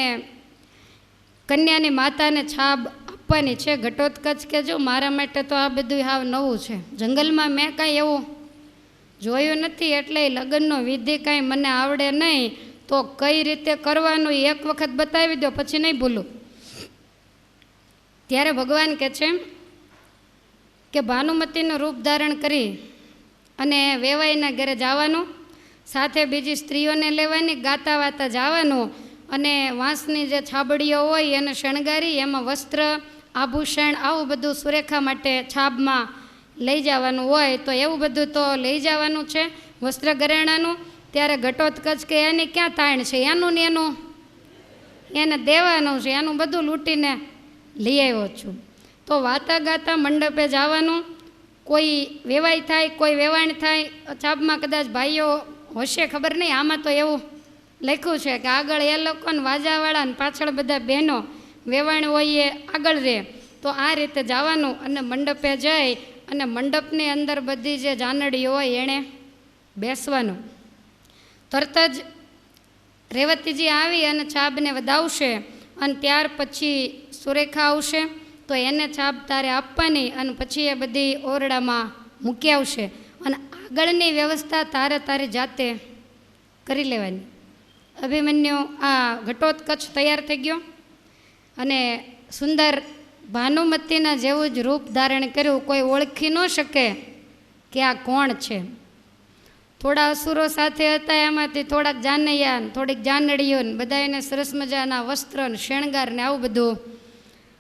કન્યાની માતાને છાબ આપવાની છે. ઘટોત્કચ કે જો મારા માટે તો આ બધું હાવ નવું છે, જંગલમાં મેં કાંઈ એવું જોયું નથી, એટલે લગ્નનો વિધિ કાંઈ મને આવડે નહીં. તો કઈ રીતે કરવાનું એક વખત બતાવી દો, પછી નહીં ભૂલું. ત્યારે ભગવાન કહે છે કે ભાનુમતીનું રૂપ ધારણ કરી અને વેવાઈના ઘરે જવાનું, સાથે બીજી સ્ત્રીઓને લેવાની, ગાતા વાતા જવાનું, અને વાંસની જે છાબડીઓ હોય એને શણગારી એમાં વસ્ત્ર આભૂષણ આવું બધું સુરેખા માટે છાબમાં લઈ જવાનું હોય તો એવું બધું તો લઈ જવાનું છે વસ્ત્ર ઘરેણાનું. ત્યારે ઘટોત્કચ કે એની ક્યાં તાણ છે, એનું ને એનું એને દેવાનું છે, એનું બધું લૂંટીને લઈ આવ્યો છું. તો વાતા ગાતા મંડપે જવાનું. કોઈ વેવાય થાય, કોઈ વેવાણ થાય. ચાબમાં કદાચ ભાઈઓ હશે, ખબર નહીં, આમાં તો એવું લખ્યું છે કે આગળ એ લોકોને વાજાવાળા ને પાછળ બધા બહેનો વેવાણ હોય એ આગળ રહે. તો આ રીતે જવાનું અને મંડપે જઈ અને મંડપની અંદર બધી જે જાનડીઓ હોય એણે બેસવાનું. તરત જ રેવતીજી આવી અને છાબને વધાવશે અને ત્યાર પછી સુરેખા આવશે તો એને છાબ તારે આપવાની અને પછી એ બધી ઓરડામાં મૂકી આવશે અને આગળની વ્યવસ્થા તારે તારી જાતે કરી લેવાની. અભિમન્યુ આ ઘટોત્કચ તૈયાર થઈ ગયો અને સુંદર ભાનુમતીના જેવું જ રૂપ ધારણ કર્યું. કોઈ ઓળખી ન શકે કે આ કોણ છે. થોડા અસુરો સાથે હતા, એમાંથી થોડાક જાનૈયા ને થોડીક જાનડીઓ ને બધા એને સરસ મજાના વસ્ત્ર ને શણગાર ને આવું બધું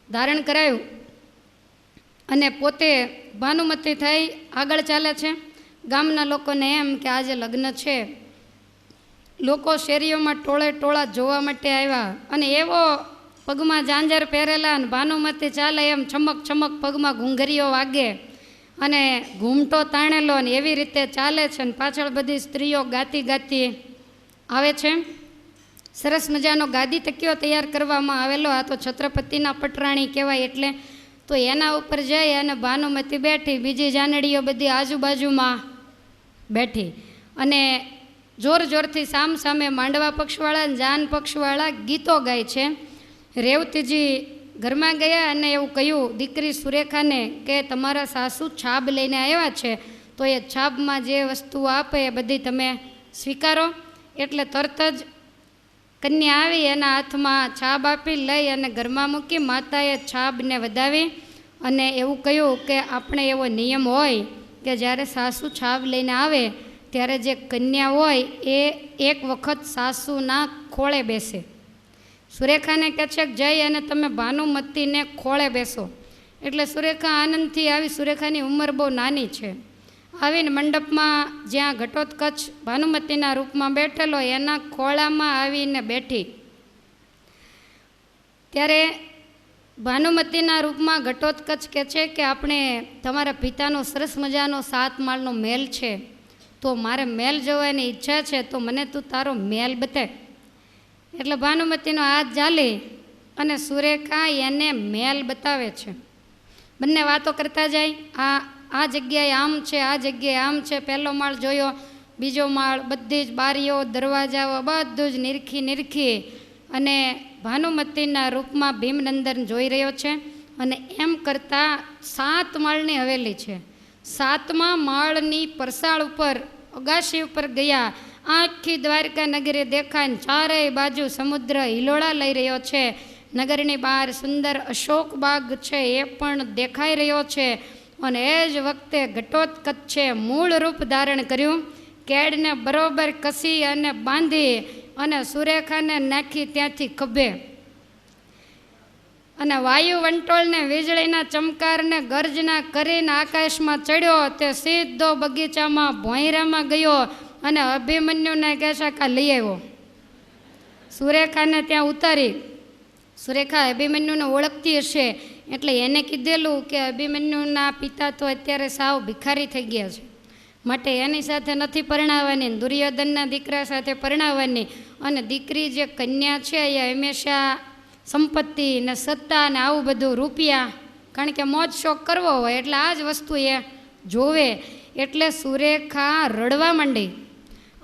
ધારણ કરાયું અને પોતે ભાનુમતી થઈ આગળ ચાલે છે. ગામના લોકોને એમ કે આજે લગ્ન છે. લોકો શેરીઓમાં ટોળે ટોળા જોવા માટે આવ્યા અને એવો પગમાં ઝાંઝર પહેરેલા અને ભાનુમતી ચાલે એમ ચમક ચમક પગમાં ઘૂંઘરીઓ વાગે અને ઘૂમટો તાણેલો ને એવી રીતે ચાલે છે ને પાછળ બધી સ્ત્રીઓ ગાતી ગાતી આવે છે. સરસ મજાનો ગાદી તકિયો તૈયાર કરવામાં આવેલો. આ તો છત્રપતિના પટરાણી કહેવાય એટલે. તો એના ઉપર જઈ અને ભાનુમતી બેઠી, બીજી જાનડીઓ બધી આજુબાજુમાં બેઠી અને જોર જોરથી સામ સામે માંડવા પક્ષવાળા અને જાન પક્ષવાળા ગીતો ગાય છે. રેવતીજી ઘરમાં ગયા અને એવું કહ્યું દીકરી સુરેખાને કે તમારા સાસુ છાબ લઈને આવ્યા છે તો એ છાબમાં જે વસ્તુઓ આપે એ બધી તમે સ્વીકારો. એટલે તરત જ કન્યા આવી એના હાથમાં છાબ આપી લઈ અને ઘરમાં મૂકી માતાએ છાબને વધાવી અને એવું કહ્યું કે આપણે એવો નિયમ હોય કે જ્યારે સાસુ છાબ લઈને આવે ત્યારે જે કન્યા હોય એ એક વખત સાસુના ખોળે બેસે. સુરેખાને કહે છે કે જઈ અને તમે ભાનુમતીને ખોળે બેસો. એટલે સુરેખા આનંદથી આવી. સુરેખાની ઉંમર બહુ નાની છે. આવીને મંડપમાં જ્યાં ઘટોત્કચ ભાનુમતીના રૂપમાં બેઠેલો એના ખોળામાં આવીને બેઠી. ત્યારે ભાનુમતીના રૂપમાં ઘટોત્કચ કહે છે કે આપણે તમારા પિતાનો સરસ મજાનો 7 માળનો મહેલ છે તો મારે મહેલ જોવાની ઈચ્છા છે તો મને તું તારો મહેલ બતાવ. એટલે ભાનુમતીનો હાથ ઝાલી અને સુરેખા એને મહેલ બતાવે છે. બંને વાતો કરતા જાય. આ જગ્યાએ આમ છે, આ જગ્યાએ આમ છે, પહેલો માળ જોયો, બીજો માળ, બધી જ બારીઓ દરવાજાઓ બધું જ નિરખી અને ભાનુમતીના રૂપમાં ભીમનંદન જોઈ રહ્યો છે. અને એમ કરતાં 7 માળની હવેલી છે. 7મા માળની પરસાળ ઉપર અગાશી ઉપર ગયા. આખી દ્વારકા નગરી દેખાય ને ચારેય બાજુ સમુદ્ર હિલોળા લઈ રહ્યો છે. નગરની બહાર સુંદર અશોક બાગ છે એ પણ દેખાઈ રહ્યો છે. અને એ જ વખતે ઘટોત્કચે મૂળ રૂપ ધારણ કર્યું. કેડને બરોબર કસી અને બાંધી અને સુરેખાને નાખી ત્યાંથી ખભે અને વાયુ વંટોળને વીજળીના ચમકારને ગર્જના કરીને આકાશમાં ચડ્યો. તે સીધો બગીચામાં ભોંયરામાં ગયો અને અભિમન્યુને કહે છે કે લઈ આવ્યો. સુરેખાને ત્યાં ઉતારી. સુરેખા અભિમન્યુને ઓળખતી હશે એટલે એને કીધેલું કે અભિમન્યુના પિતા તો અત્યારે સાવ ભિખારી થઈ ગયા છે માટે એની સાથે નથી પરણાવવાની, દુર્યોધનના દીકરા સાથે પરણાવવાની. અને દીકરી જે કન્યા છે એ હંમેશા સંપત્તિ ને સત્તા ને આવું બધું રૂપિયા, કારણ કે મોજ શોખ કરવો હોય એટલે આ જ વસ્તુ એ જોવે. એટલે સુરેખા રડવા માંડી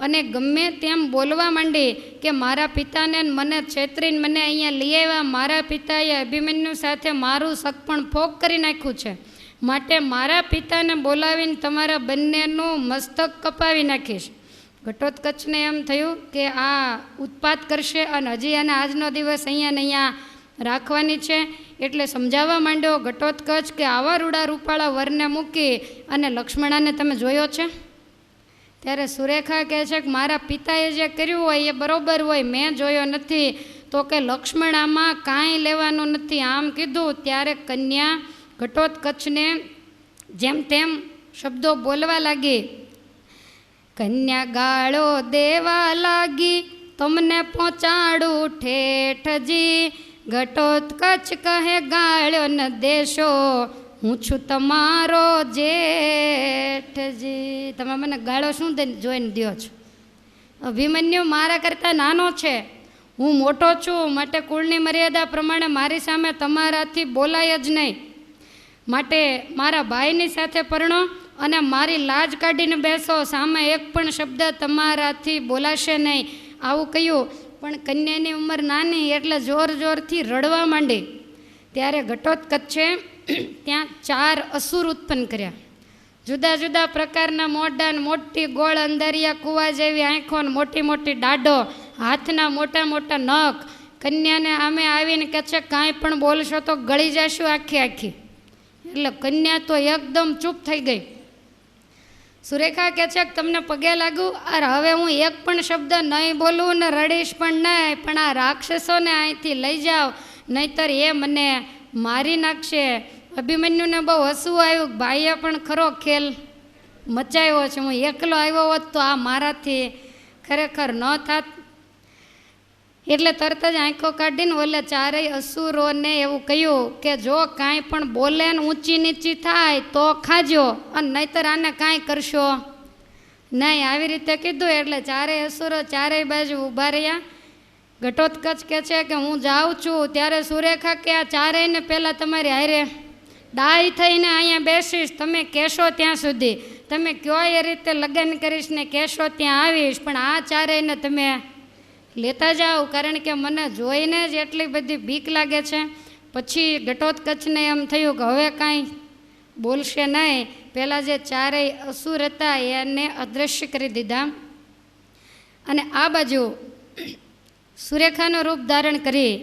અને ગમે તેમ બોલવા માંડી કે મારા પિતાને મને છેતરીને મને અહીંયા લઈ આવ્યા. મારા પિતાએ અભિમન્યુ સાથે મારું સગપણ ફોક કરી નાખ્યું છે માટે મારા પિતાને બોલાવીને તમારા બંનેનું મસ્તક કપાવી નાખીશ. ઘટોત્કચને એમ થયું કે આ ઉત્પાત કરશે અને હજી એને આજનો દિવસ અહીંયા ને અહીંયા રાખવાની છે. એટલે સમજાવવા માંડ્યો ઘટોત્કચ કે આવા રૂડા રૂપાળા વરને મૂકી અને લક્ષ્મણાને તમે જોયો છે? ત્યારે સુરેખા કહે છે કે મારા પિતાએ જે કર્યું હોય એ બરોબર હોય, મેં જોયો નથી. તો કે લક્ષ્મણામાં કાંઈ લેવાનું નથી આમ કીધું. ત્યારે કન્યા ઘટોત્કચને જેમ તેમ શબ્દો બોલવા લાગી. કન્યા ગાળો દેવા લાગી, તમને પહોંચાડું ઠેઠજી. ઘટોત્કચ કહે ગાળ્યો ન દેશો, હું છું તમારો જેઠજી. તમે મને ગાળો શું જોઈને દો છો? અભિમન્યુ મારા કરતાં નાનો છે, હું મોટો છું, માટે કુળની મર્યાદા પ્રમાણે મારી સામે તમારાથી બોલાય જ નહીં. માટે મારા ભાઈની સાથે પરણો અને મારી લાજ કાઢીને બેસો. સામે એક પણ શબ્દ તમારાથી બોલાશે નહીં. આવું કહ્યું, પણ કન્યાની ઉંમર નાની એટલે જોર જોરથી રડવા માંડી. ત્યારે ઘટોત્કચે ત્યાં 4 અસુર ઉત્પન્ન કર્યા. જુદા જુદા પ્રકારના મોઢા, મોટી ગોળ અંધારિયા કૂવા જેવી આંખો, મોટી મોટી દાઢો, હાથના મોટા મોટા નખ. કન્યાને આમે આવીને કહે છે, કાંઈ પણ બોલશો તો ગળી જશું આખી આખી. એટલે કન્યા તો એકદમ ચૂપ થઈ ગઈ. સુરેખા કહે છે કે તમને પગે લાગુ, અરે હવે હું એક પણ શબ્દ નહીં બોલું ને રડીશ પણ નહીં, પણ આ રાક્ષસોને અહીંથી લઈ જાઓ, નહીતર એ મને મારી નાખશે. અભિમન્યુને બહુ હસવું આવ્યું. ભાઈએ પણ ખરો ખેલ મચાવ્યો છે. હું એકલો આવ્યો હોત તો આ મારાથી ખરેખર ન થાત. એટલે તરત જ આંખો કાઢીને ઓલે 4 અસુરોને એવું કહ્યું કે જો કાંઈ પણ બોલે ને ઊંચી નીચી થાય તો ખાજો, અને નહીતર આને કાંઈ કરશો નહીં. આવી રીતે કીધું. એટલે 4 અસુરો 4 બાજુ ઊભા રહ્યા. ઘટોત્કચ કહે છે કે હું જાઉં છું. ત્યારે સુરેખા કે આ 4ને પહેલાં તમારી હારે ડાય થઈને અહીંયા બેસીશ, તમે કહેશો ત્યાં સુધી, તમે કયો એ રીતે લગ્ન કરીશ ને કહેશો ત્યાં આવીશ, પણ આ 4ને તમે લેતા જાઓ, કારણ કે મને જોઈને જ એટલી બધી બીક લાગે છે. પછી ઘટોત્કચને એમ થયું કે હવે કાંઈ બોલશે નહીં. પહેલાં જે 4 અસુર હતા એને અદૃશ્ય કરી દીધા. અને આ બાજુ સુરેખાનું રૂપ ધારણ કરી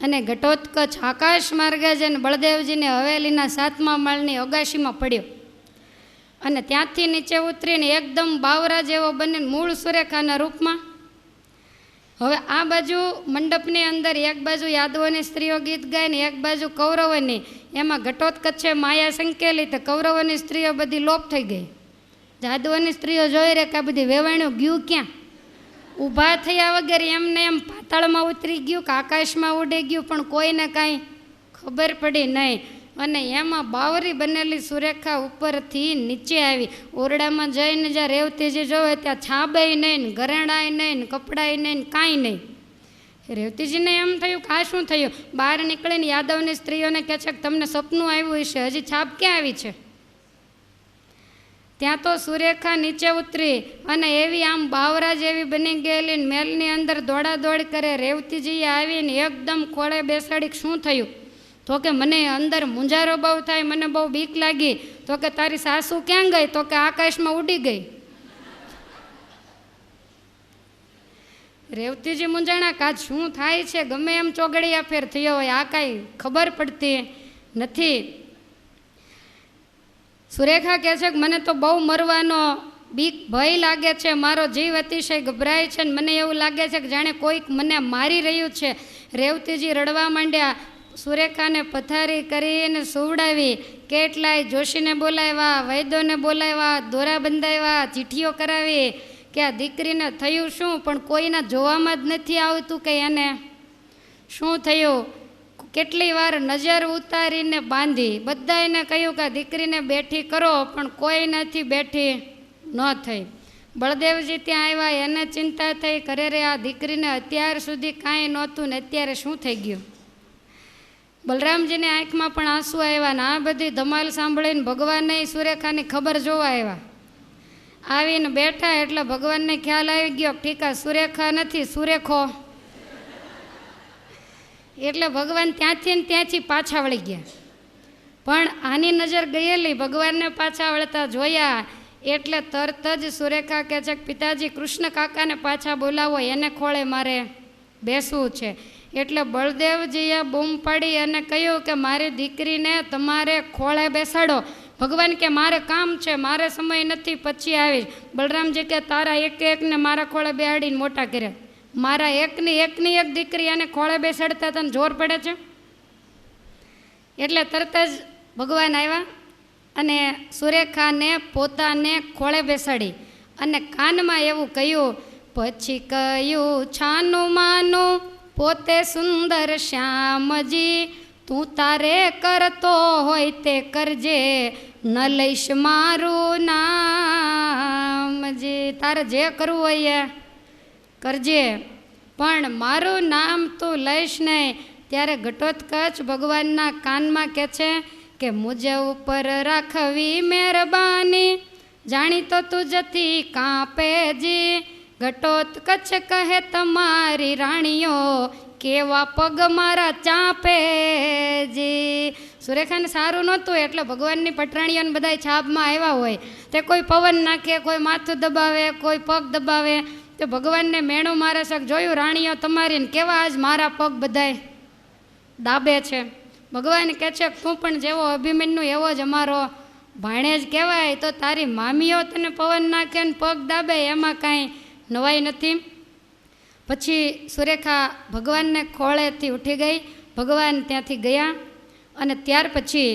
અને ઘટોત્કચ આકાશ માર્ગે જઈને બળદેવજીને હવેલીના 7મા માળની અગાશીમાં પડ્યો. અને ત્યાંથી નીચે ઉતરીને એકદમ બાવરા જેવો બનીને મૂળ સુરેખાના રૂપમાં. હવે આ બાજુ મંડપની અંદર એક બાજુ યાદવોની સ્ત્રીઓ ગીત ગાય ને એક બાજુ કૌરવોની. એમાં ઘટોત્કચે માયા સંકેલી તો કૌરવોની સ્ત્રીઓ બધી લોપ થઈ ગઈ. યાદવોની સ્ત્રીઓ જોઈ રે કે આ બધી વેવાણ્યું ગયું ક્યાં? ઊભા થયા વગર એમને એમ પાતાળમાં ઉતરી ગયું કે આકાશમાં ઉડી ગયું, પણ કોઈને કાંઈ ખબર પડી નહીં. અને એમાં બાવરી બનેલી સુરેખા ઉપરથી નીચે આવી. ઓરડામાં જઈને જ્યાં રેવતીજી જોવે ત્યાં છાબેય નહીં, ઘરેણાય નહીં, કપડાય નહીં, કાંઈ નહીં. રેવતીજીને એમ થયું કે આ શું થયું? બહાર નીકળીને યાદવની સ્ત્રીઓને કહે છે કે તમને સપનું આવ્યું હશે, હજી છાપ ક્યાં આવી છે? ત્યાં તો સુરેખા નીચે ઉતરી અને એવી આમ બાવરા જેવી બની ગયેલી મહેલની અંદર દોડાદોડ કરે. રેવતીજીએ આવીને એકદમ ખોળે બેસાડી શું થયું? તો કે મને અંદર મૂંઝારો બહુ થાય, મને બહુ બીક લાગી. તો કે તારી સાસુ ક્યાં ગઈ? તો કે આકાશમાં ઉડી ગઈ. રેવતીજી મૂંઝાણા કાજ શું થાય છે? ગમે એમ ચોગડિયા ફેર થયો હોય, આ કાંઈ ખબર પડતી નથી. સુરેખા કહે છે કે મને તો બહુ મરવાનો બીક ભય લાગે છે, મારો જીવ અતિશય ગભરાય છે ને મને એવું લાગે છે કે જાણે કોઈક મને મારી રહ્યું છે. રેવતીજી રડવા માંડ્યા. સુરેખાને પથારી કરીને સુવડાવી. કેટલાય જોશીને બોલાવ્યા, વૈદ્યોને બોલાવ્યા, દોરા બંધાવ્યા, ચીઠીઓ કરાવી કે આ દીકરીને થયું શું, પણ કોઈના જોવામાં જ નથી આવતું કે એને શું થયું. કેટલી વાર નજર ઉતારીને બાંધી. બધાને કહ્યું કે આ દીકરીને બેઠી કરો, પણ કોઈ નથી બેઠી ન થઈ. બળદેવજી ત્યાં આવ્યા, એને ચિંતા થઈ, કરે રે આ દીકરીને અત્યાર સુધી કાંઈ નહોતું ને અત્યારે શું થઈ ગયું. બલરામજીની આંખમાં પણ આંસુ આવ્યા ને આ બધી ધમાલ સાંભળીને ભગવાનને સુરેખાની ખબર જોવા આવ્યા. આવીને બેઠા એટલે ભગવાનને ખ્યાલ આવી ગયો, ઠીક આ સુરેખા નથી સુરેખો. એટલે ભગવાન ત્યાંથી ને ત્યાંથી પાછા વળી ગયા. પણ આની નજર ગયેલી, ભગવાનને પાછા વળતા જોયા એટલે તરત જ સુરેખા કહે છે કે પિતાજી કૃષ્ણ કાકાને પાછા બોલાવો, એને ખોળે મારે બેસવું છે. એટલે બળદેવજીએ બૂમ પાડી અને કહ્યું કે મારી દીકરીને તમારે ખોળે બેસાડો. ભગવાન કે મારે કામ છે, મારે સમય નથી, પછી આવીશ. બલરામજી કે તારા એકને મારા ખોળે બેહાડીને મોટા કર્યા, મારા એકની એક દીકરી અને ખોળે બેસાડતા તને જોર પડે છે. એટલે તરત જ ભગવાન આવ્યા અને સુરેખાને પોતાને ખોળે બેસાડી અને કાનમાં એવું કહ્યું, પછી કહ્યું છાનું માનું પોતે સુંદર શ્યામજી, તું તારે કરતો હોય તે કરજે, ન લઈશ મારું નામજી. તારે જે કરવું હોય એ કરજે, પણ મારું નામ તું લઈશ નહીં. ત્યારે ઘટોત્કચ ભગવાનના કાનમાં કહે છે કે મુજે ઉપર રાખવી મહેરબાની, જાણી તો તુજથી કાંપેજી. ઘટોત્કચ કહે તમારી રાણીઓ, કેવા પગ મારા ચાંપેજી. સુરેખાને સારું નહોતું એટલે ભગવાનની પટરાણીઓને બધા છાપમાં આવ્યા હોય તે કોઈ પવન નાખે, કોઈ માથું દબાવે, કોઈ પગ દબાવે. તો ભગવાનને મેણું મારે શક જોયું રાણીઓ તમારી કેવા આજ મારા પગ બધાય દાબે છે. ભગવાન કહે છે તું પણ જેવો અભિમન્યુ એવો જ અમારો ભાણેજ કહેવાય, તો તારી મામીઓ તને પવન નાખે ને પગ દાબે એમાં કાંઈ નવાઈ નથી. પછી સુરેખા ભગવાનને ખોળેથી ઉઠી ગઈ, ભગવાન ત્યાંથી ગયા અને ત્યાર પછી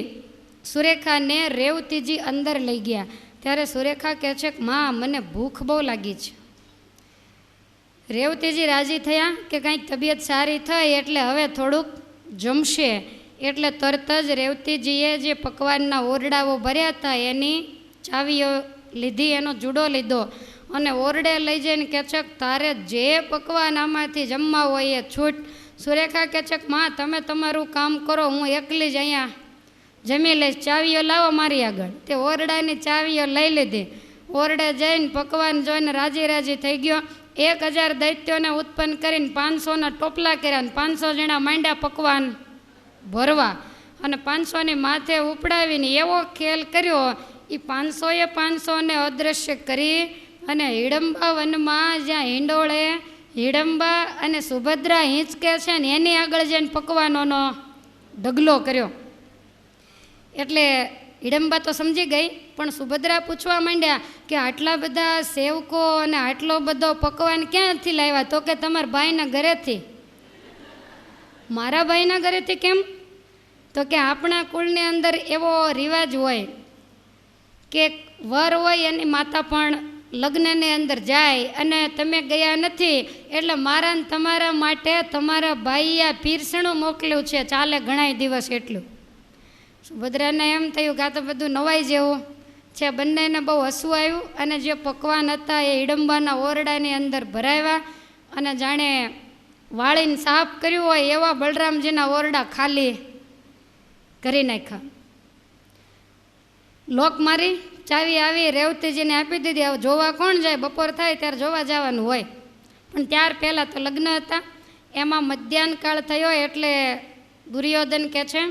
સુરેખાને રેવતીજી અંદર લઈ ગયા. ત્યારે સુરેખા કહે છે કે માં મને ભૂખ બહુ લાગી છે. રેવતીજી રાજી થયા કે કંઈક તબિયત સારી થઈ એટલે હવે થોડુંક જમશે. એટલે તરત જ રેવતીજીએ જે પકવાનના ઓરડાઓ ભર્યા હતા એની ચાવીઓ લીધી, એનો જુડો લીધો અને ઓરડે લઈ જઈને કહે છે તારે જે પકવાન આમાંથી જમવા હોય એ છૂટ. સુરેખા કહે છે કે માં તમે તમારું કામ કરો, હું એકલી જ અહીંયા જમી લઈશ, ચાવીઓ લાવો મારી આગળ. તે ઓરડાની ચાવીઓ લઈ લીધી. ઓરડે જઈને પકવાન જોઈને રાજી રાજી થઈ ગયો. 1000 દૈત્યોને ઉત્પન્ન કરીને 500ના ટોપલા કર્યા અને 500 જણા માંડ્યા પકવાન ભરવા અને 500ની માથે ઉપડાવીને એવો ખેલ કર્યો એ 500ને અદૃશ્ય કરી અને હિડંબા વનમાં જ્યાં હિંડોળે હિડંબા અને સુભદ્રા હિંચકે છે ને એની આગળ જઈને પકવાનોનો ઢગલો કર્યો. એટલે હિડંબા તો સમજી ગઈ, પણ સુભદ્રા પૂછવા માંડ્યા કે આટલા બધા સેવકો અને આટલો બધો પકવાન ક્યાંથી લાવ્યા? તો કે તમારા ભાઈના ઘરેથી. મારા ભાઈના ઘરેથી કેમ? તો કે આપણા કુળની અંદર એવો રિવાજ હોય કે વર હોય એની માતા પણ લગ્નની અંદર જાય અને તમે ગયા નથી એટલે મારા ને તમારા માટે તમારા ભાઈએ પીરસણું મોકલ્યું છે, ચાલે ઘણાય દિવસ એટલું. સુભદ્રાને એમ થયું કે આ તો બધું નવાઈ જેવું છે. બંનેને બહુ હસવું આવ્યું અને જે પકવાન હતા એ હિડંબાના ઓરડાની અંદર ભરાવ્યા અને જાણે વાળીને સાફ કર્યું હોય એવા બલરામજીના ઓરડા ખાલી કરી નાખ્યા. લોક મારી ચાવી આવી રેવતીજીને આપી દીધી. હવે જોવા કોણ જાય? બપોર થાય ત્યારે જોવા જવાનું હોય, પણ ત્યાર પહેલાં તો લગ્ન હતા. એમાં મધ્યાહન કાળ થયો એટલે દુર્યોધન કહે છે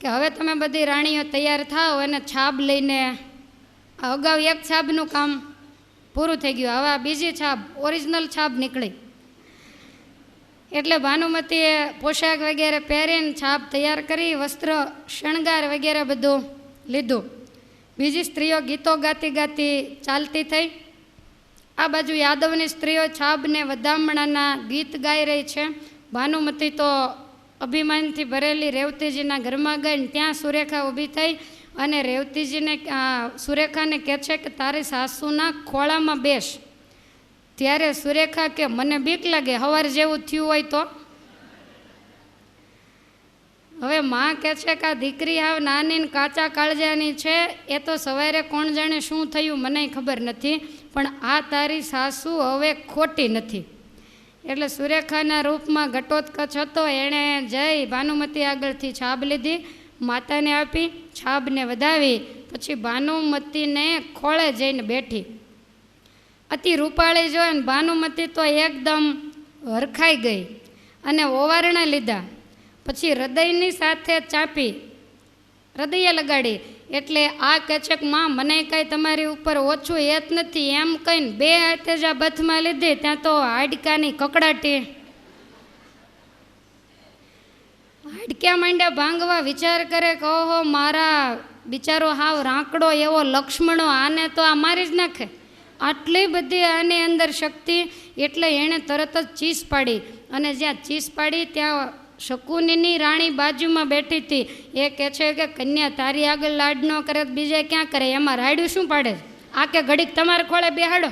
કે હવે તમે બધી રાણીઓ તૈયાર થાવ અને છાબ લઈને. અગાઉ એક છાબનું કામ પૂરું થઈ ગયું, હવે આ બીજી છાબ ઓરિજિનલ છાબ નીકળી. એટલે ભાનુમતીએ પોશાક વગેરે પહેરીને છાપ તૈયાર કરી, વસ્ત્ર શણગાર વગેરે બધું લીધું. બીજી સ્ત્રીઓ ગીતો ગાતી ગાતી ચાલતી થઈ. આ બાજુ યાદવની સ્ત્રીઓ છાબને વધામણાના ગીત ગાઈ રહી છે. ભાનુમતી તો અભિમાનથી ભરેલી રેવતીજીના ઘરમાં ગઈને ત્યાં સુરેખા ઊભી થઈ અને રેવતીજીને સુરેખાને કહે છે કે તારી સાસુના ખોળામાં બેસ. ત્યારે સુરેખા કે મને બીક લાગે, હવાર જેવું થયું હોય તો. હવે માં કહે છે કે આ દીકરી હાવ નાની ને કાચા કાળજાની છે, એ તો સવારે કોણ જાણે શું થયું મને ખબર નથી, પણ આ તારી સાસુ હવે ખોટી નથી. એટલે સુરેખાના રૂપમાં ઘટોત્કચ હતો, એણે જઈ ભાનુમતી આગળથી છાબ લીધી, માતાને આપી, છાબને વધાવી, પછી ભાનુમતીને ખોળે જઈને બેઠી. અતિ રૂપાળી જોઈને ભાનુમતી તો એકદમ હરખાઈ ગઈ અને ઓવારણા લીધા. પછી હૃદયની સાથે ચાપી હૃદય લગાડી. એટલે આ કહે છે કે માં મને કાંઈ તમારી ઉપર ઓછું હેત નથી એમ કહીને 2 હાથે જ આ બથમાં લીધી. ત્યાં તો હાડકાની કકડાટી, હાડક્યા માંડ્યા ભાંગવા. વિચાર કરે કે ઓહો મારા બિચારો હાવ રાંકડો એવો લક્ષ્મણો, આને તો આ મારી જ નાખે, આટલી બધી આની અંદર શક્તિ. એટલે એણે તરત જ ચીસ પાડી અને જ્યાં ચીસ પાડી ત્યાં શકુનીની રાણી બાજુમાં બેઠી હતી. એ કહે છે કે કન્યા તારી આગળ લાડ ન કરે તો બીજે ક્યાં કરે, એમાં રાયડું શું પાડે, આ કે ઘડીક તમારે ખોળે બેહાડો.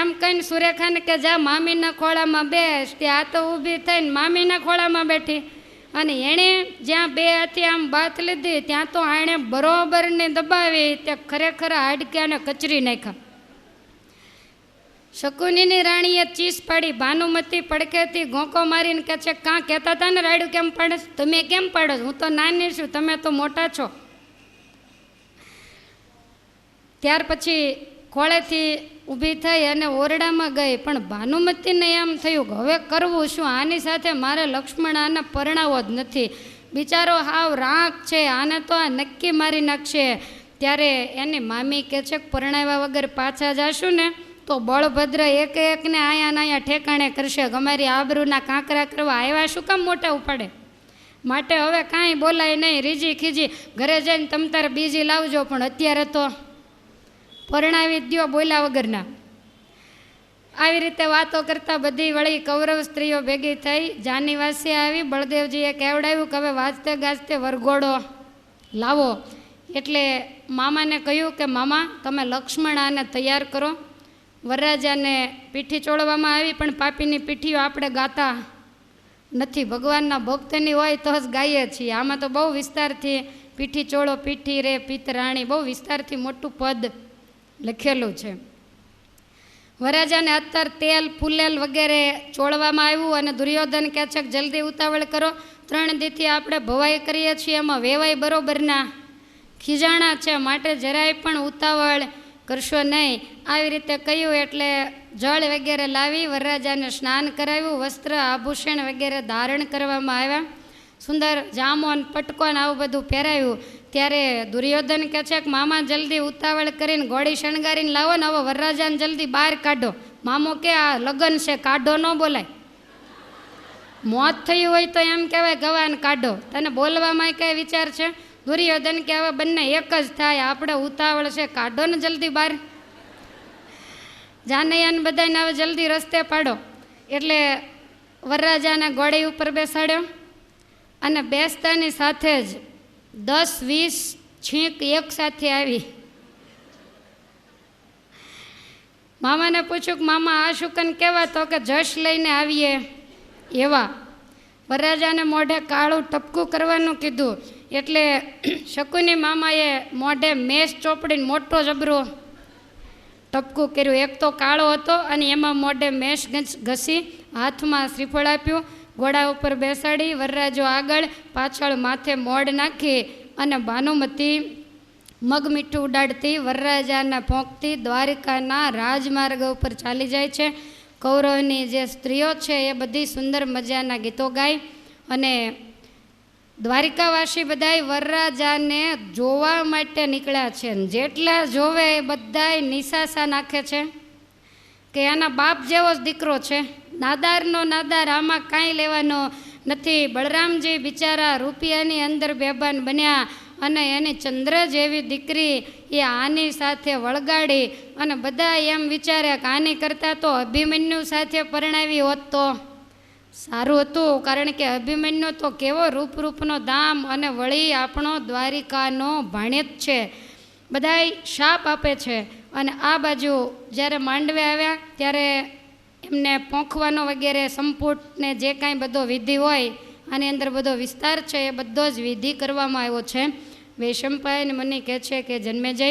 એમ કહીને સુરેખાને કે જા મામીના ખોળામાં બેસ. ત્યાં તો ઊભી થઈને મામીના ખોળામાં બેઠી અને એણે જ્યાં બે હાથી આમ બાથ લીધી ત્યાં તો આણે બરોબરને દબાવી, ત્યાં ખરેખર હાડક્યાને કચરી નાખ્યા. શકુનીની રાણીએ ચીસ પાડી. ભાનુમતી પડખેથી ગોંકો મારીને કહે છે કાં કહેતા હતા ને રાયડું કેમ પાડે, તમે કેમ પાડો, હું તો નાની છું, તમે તો મોટા છો. ત્યાર પછી ખોળેથી ઊભી થઈ અને ઓરડામાં ગઈ. પણ ભાનુમતીને એમ થયું કે હવે કરવું શું, આની સાથે મારે લક્ષ્મણ આને પરણાવો જ નથી, બિચારો હાવ રાંક છે, આને તો આ નક્કી મારી નાખશે. ત્યારે એની મામી કહે છે કે પરણાવ્યા વગર પાછા જાશું ને તો બળભદ્ર એક એકને અહીંયા ઠેકાણે કરશે, અમારી આબરૂના કાંકરા કરવા આવ્યા શું કામ મોટા ઉપાડે, માટે હવે કાંઈ બોલાય નહીં, રીજી ખીજી ઘરે જઈને તમ તારે બીજી લાવજો, પણ અત્યારે તો પરણાવી દ્યો બોલ્યા વગરના. આવી રીતે વાતો કરતાં બધી વળી કૌરવ સ્ત્રીઓ ભેગી થઈ જાનીવાસી આવી. બળદેવજીએ કહેવડાવ્યું કે હવે વાજતે ગાજતે વરઘોડો લાવો. એટલે મામાને કહ્યું કે મામા તમે લક્ષ્મણ આને તૈયાર કરો. વરરાજાને પીઠી ચોળવામાં આવી, પણ પાપીની પીઠીઓ આપણે ગાતા નથી, ભગવાનના ભક્તની હોય તો જ ગાઈએ છીએ. આમાં તો બહુ વિસ્તારથી પીઠી ચોળો પીઠી રે પિતરાણી બહુ વિસ્તારથી મોટું પદ લખેલું છે. વરરાજાને અત્તર તેલ ફૂલેલ વગેરે ચોળવામાં આવ્યું અને દુર્યોધન કહે છે કે જલ્દી ઉતાવળ કરો, 3 દીથી આપણે ભવાઈ કરીએ છીએ, એમાં વેવાઈ બરોબરના ખીજાણા છે, માટે જરાય પણ ઉતાવળ કરશો નહીં. આવી રીતે કહ્યું એટલે જળ વગેરે લાવી વરરાજાને સ્નાન કરાવ્યું, વસ્ત્ર આભૂષણ વગેરે ધારણ કરવામાં આવ્યા, સુંદર જામોન પટકોન આવું બધું પહેરાવ્યું. ત્યારે દુર્યોધન કહે છે કે મામા જલ્દી ઉતાવળ કરીને ઘોડી શણગારીને લાવો ને, હવે વરરાજાને જલ્દી બહાર કાઢો. મામો કે આ લગ્ન છે, કાઢો ન બોલાય, મોત થયું હોય તો એમ કહેવાય ગવાને કાઢો, તને બોલવામાં કઈ વિચાર છે. દુર્યોધન કે હવે બંને એક જ થાય, આપણે ઉતાવળ છે, કાઢો ને જલ્દી બહાર. જાનૈયાને બધાને હવે જલ્દી રસ્તે પાડો. એટલે વરરાજાને ઘોડી ઉપર બેસાડ્યો અને બેસતાની સાથે જ 10-20 છીંક એક સાથે આવી. મામાને પૂછ્યું કે મામા આ શુકન કેવા, તો કે જશ લઈને આવીએ એવા. વરરાજાને મોઢે કાળું ટપકું કરવાનું કીધું. એટલે શકુની મામાએ મોઢે મેષ ચોપડીને મોટો જબરો ટપકું કર્યું. એક તો કાળો હતો અને એમાં મોઢે મેષ ઘસી હાથમાં શ્રીફળ આપ્યું. ઘોડા ઉપર બેસાડી વરરાજો આગળ પાછળ માથે મોઢ નાખી અને ભાનુમતી મગ મીઠું ઉડાડતી વરરાજાને ભોંકતી દ્વારિકાના રાજમાર્ગ ઉપર ચાલી જાય છે. કૌરવની જે સ્ત્રીઓ છે એ બધી સુંદર મજાના ગીતો ગાય અને દ્વારિકાવાસી બધાય વરરાજાને જોવા માટે નીકળ્યા છે. જેટલા જોવે એ બધાય નિશાસા નાખે છે કે એના બાપ જેવો જ દીકરો છે, નાદારનો નાદાર, આમાં કાંઈ લેવાનો નથી. બળરામજી બિચારા રૂપિયાની અંદર બેભાન બન્યા અને એની ચંદ્ર જેવી દીકરી એ આની સાથે વળગાડી અને બધા એમ વિચાર્યા કે આની કરતાં તો અભિમન્યુ સાથે પરણાવી હોત તો સારું હતું, કારણ કે અભિમન્યુ તો કેવો રૂપનો ધામ અને વળી આપણો દ્વારિકાનો ભાણેજ છે. બધાય શાપ આપે છે. અને આ બાજુ જ્યારે માંડવે આવ્યા ત્યારે એમને પોંખવાનો વગેરે સંપુટને જે કાંઈ બધો વિધિ હોય આની અંદર બધો વિસ્તાર છે એ બધો જ વિધિ કરવામાં આવ્યો છે. વૈશંપાયન મુનિ કહે છે કે જન્મેજય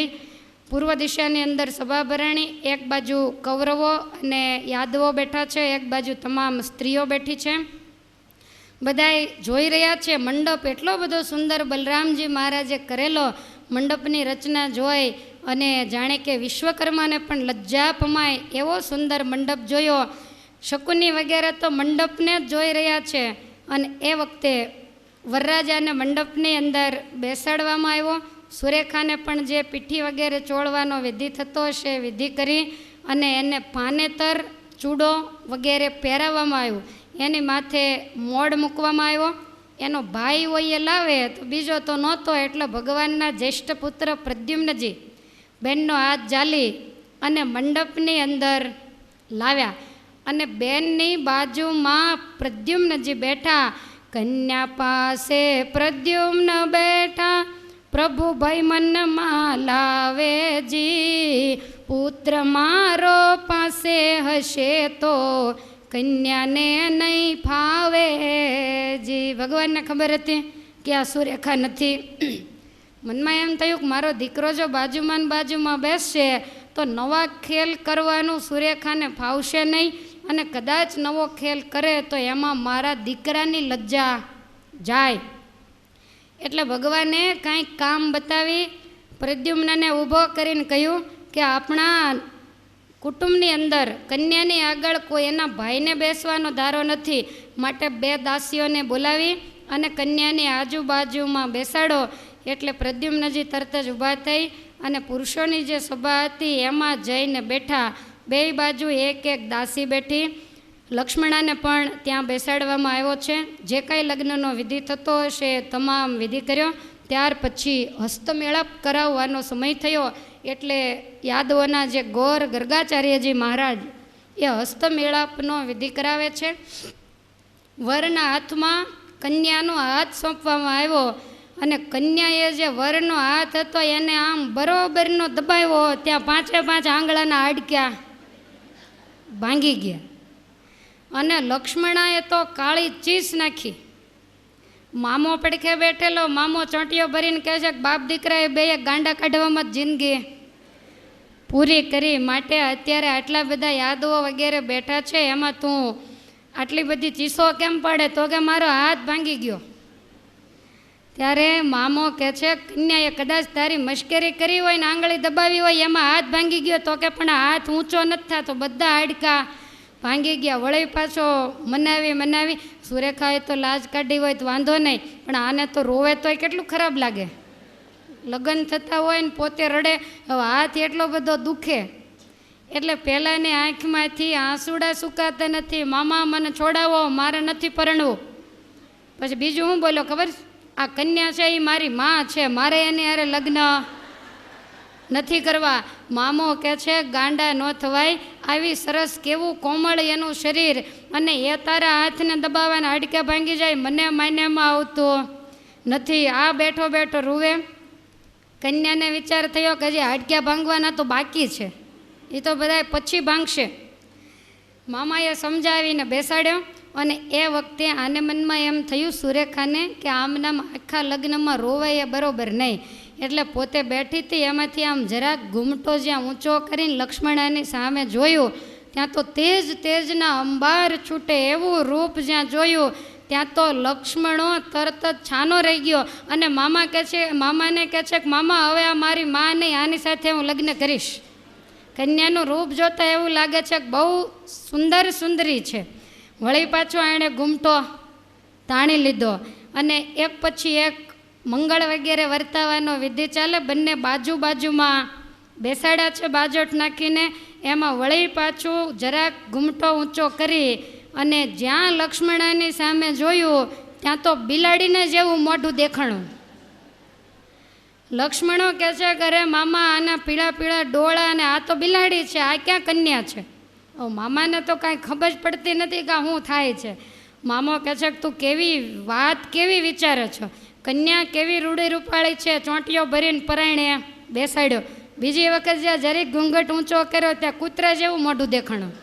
પૂર્વ દિશાની અંદર સભા ભરાણી, એક બાજુ કૌરવો અને યાદવો બેઠા છે, એક બાજુ તમામ સ્ત્રીઓ બેઠી છે. બધાય જોઈ રહ્યા છે. મંડપ એટલો બધો સુંદર બલરામજી મહારાજે કરેલો, મંડપની રચના જોઈ અને જાણે કે વિશ્વકર્માને પણ લજ્જા પમાય એવો સુંદર મંડપ જોયો. શકુની વગેરે તો મંડપને જ જોઈ રહ્યા છે. અને એ વખતે વરરાજાને મંડપની અંદર બેસાડવામાં આવ્યો. સુરેખાને પણ જે પીઠી વગેરે ચોળવાનો વિધિ થતો હશે વિધિ કરી અને એને પાનેતર ચૂડો વગેરે પહેરાવવામાં આવ્યું. એની માથે મોડ મૂકવામાં આવ્યો. એનો ભાઈ હોય એ લાવે તો બીજો તો નહોતો, એટલે ભગવાનના જ્યેષ્ઠ પુત્ર પ્રદ્યુમ્નજી બેનનો હાથ ઝાલી અને મંડપની અંદર લાવ્યા. અને બેનની બાજુમાં પ્રદ્યુમ્નજી બેઠા. કન્યા પાસે પ્રદ્યુમ્ન બેઠા, પ્રભુભાઈ મનમાં લાવેજી, પુત્ર મારો પાસે હશે તો કન્યાને નહીં ફાવેજી. ભગવાનને ખબર હતી કે આ સુરેખા નથી. મનમાં એમ થયું કે મારો દીકરો જો બાજુમાં બાજુમાં બેસશે તો નવા ખેલ કરવાનું સુરેખાને ફાવશે નહીં, અને કદાચ નવો ખેલ કરે તો એમાં મારા દીકરાની લજ્જા જાય. એટલે ભગવાને કાંઈક કામ બતાવી પ્રદ્યુમ્નને ઊભો કરીને કહ્યું કે આપણા કુટુંબની અંદર કન્યાની આગળ કોઈ એના ભાઈને બેસવાનો ધારો નથી, માટે 2 દાસીઓને બોલાવી અને કન્યાની આજુબાજુમાં બેસાડો. એટલે પ્રદ્યુમ્નજી તરત જ ઊભા થઈ અને પુરુષોની જે સભા હતી એમાં જઈને બેઠા. 2 બાજુ એક દાસી બેઠી. લક્ષ્મણાને પણ ત્યાં બેસાડવામાં આવ્યો છે. જે કાંઈ લગ્નનો વિધિ થતો હશે તમામ વિધિ કર્યો. ત્યાર પછી હસ્તમેળાપ કરાવવાનો સમય થયો. એટલે યાદવોના જે ગોર ગર્ગાચાર્યજી મહારાજ એ હસ્તમેળાપનો વિધિ કરાવે છે. વરના હાથમાં કન્યાનો હાથ સોંપવામાં આવ્યો, અને કન્યાએ જે વરનો હાથ હતો એને આમ બરોબરનો દબાવ્યો. ત્યાં 5 આંગળાના હાડક્યા ભાંગી ગયા. અને લક્ષ્મણાએ તો કાળી ચીસ નાખી. મામો પડખે બેઠેલો, મામો ચોંટીઓ ભરીને કહે છે કે બાપ દીકરાએ 2 ગાંડા કાઢવામાં જ જિંદગી પૂરી કરી. માટે અત્યારે આટલા બધા યાદવો વગેરે બેઠા છે, એમાં તું આટલી બધી ચીસો કેમ પડે? તો કે મારો હાથ ભાંગી ગયો. ત્યારે મામો કહે છે કન્યાએ કદાચ તારી મશ્કરી કરી હોય ને આંગળી દબાવી હોય એમાં હાથ ભાંગી ગયો. તો કે પણ હાથ ઊંચો નથી થતો, બધા હાડકા ભાંગી ગયા. વળી પાછો મનાવી સુરેખાએ તો લાજ કાઢી હોય તો વાંધો નહીં, પણ આને તો રોવે તોય કેટલું ખરાબ લાગે. લગ્ન થતા હોય ને પોતે રડે, હવે હાથ એટલો બધો દુખે. એટલે પહેલાંની આંખમાંથી આંસુડા સુકાતા નથી. મામા મને છોડાવો, મારે નથી પરણવું. પછી બીજું હું બોલ્યો ખબર? આ કન્યા છે એ મારી માં છે, મારે એની હારે લગ્ન નથી કરવા. મામો કહે છે ગાંડા ન થવાય, આવી સરસ કેવું કોમળ એનું શરીર, અને એ તારા હાથને દબાવવાના હાડકા ભાંગી જાય, મને માન્યમાં આવતું નથી. આ બેઠો બેઠો રૂવે. કન્યાને વિચાર થયો કે હજી હાડકા ભાંગવાના તો બાકી છે, એ તો બધા પછી ભાંગશે. મામાએ સમજાવીને બેસાડ્યો. અને એ વખતે આને મનમાં એમ થયું સુરેખાને કે આમનામ આખા લગ્નમાં રોવાય એ બરોબર નહીં. એટલે પોતે બેઠી હતી એમાંથી આમ જરાક ઘૂમટો જ્યાં ઊંચો કરીને લક્ષ્મણાની સામે જોયું, ત્યાં તો તેજના અંબાર છૂટે એવું રૂપ જ્યાં જોયું, ત્યાં તો લક્ષ્મણો તરત જ છાનો રહી ગયો. અને મામાને કહે છે કે મામા હવે આ મારી માં નહીં, આની સાથે હું લગ્ન કરીશ. કન્યાનું રૂપ જોતાં એવું લાગે છે કે બહુ સુંદરી છે. વળી પાછો એણે ઘૂમટો તાણી લીધો, અને એક પછી એક મંગળ વગેરે વર્તાવાનો વિધિ ચાલે. બંને બાજુમાં બેસાડ્યા છે બાજોટ નાખીને. એમાં વળી પાછું જરાક ઘૂમટો ઊંચો કરી અને જ્યાં લક્ષ્મણાની સામે જોયું ત્યાં તો બિલાડીને જેવું મોઢું દેખાણું. લક્ષ્મણો કહે છે કે અરે મામા આના પીળા ડોળા, અને આ તો બિલાડી છે, આ ક્યાં કન્યા છે? મામાને તો કાંઈ ખબર જ પડતી નથી કે શું થાય છે. મામો કહે છે કે તું કેવી વિચારે છો? કન્યા કેવી રૂડી રૂપાળી છે, ચોંટીઓ ભરીને પરાયણે બેસાડ્યો. બીજી વખત જ્યાં જરીક ઘૂંઘટ ઊંચો કર્યો ત્યાં કૂતરા જેવું મોઢું દેખાણું.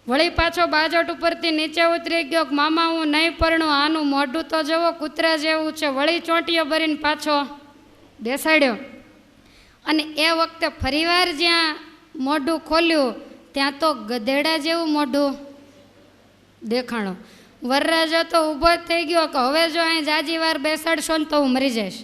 વળી પાછો બાજોટ ઉપરથી નીચે ઉતરી ગયો કે મામા હું નહીં પરણું, આનું મોઢું તો જવો કૂતરા જેવું છે. વળી ચોંટીઓ ભરીને પાછો બેસાડ્યો. અને એ વખતે ફરીવાર જ્યાં મોઢું ખોલ્યું ત્યાં તો ગધેડા જેવું મોઢું દેખાણું. વરરાજો તો ઊભો થઈ ગયો કે હવે જો અહીં જાજી વાર બેસાડશો ને તો હું મરી જઈશ,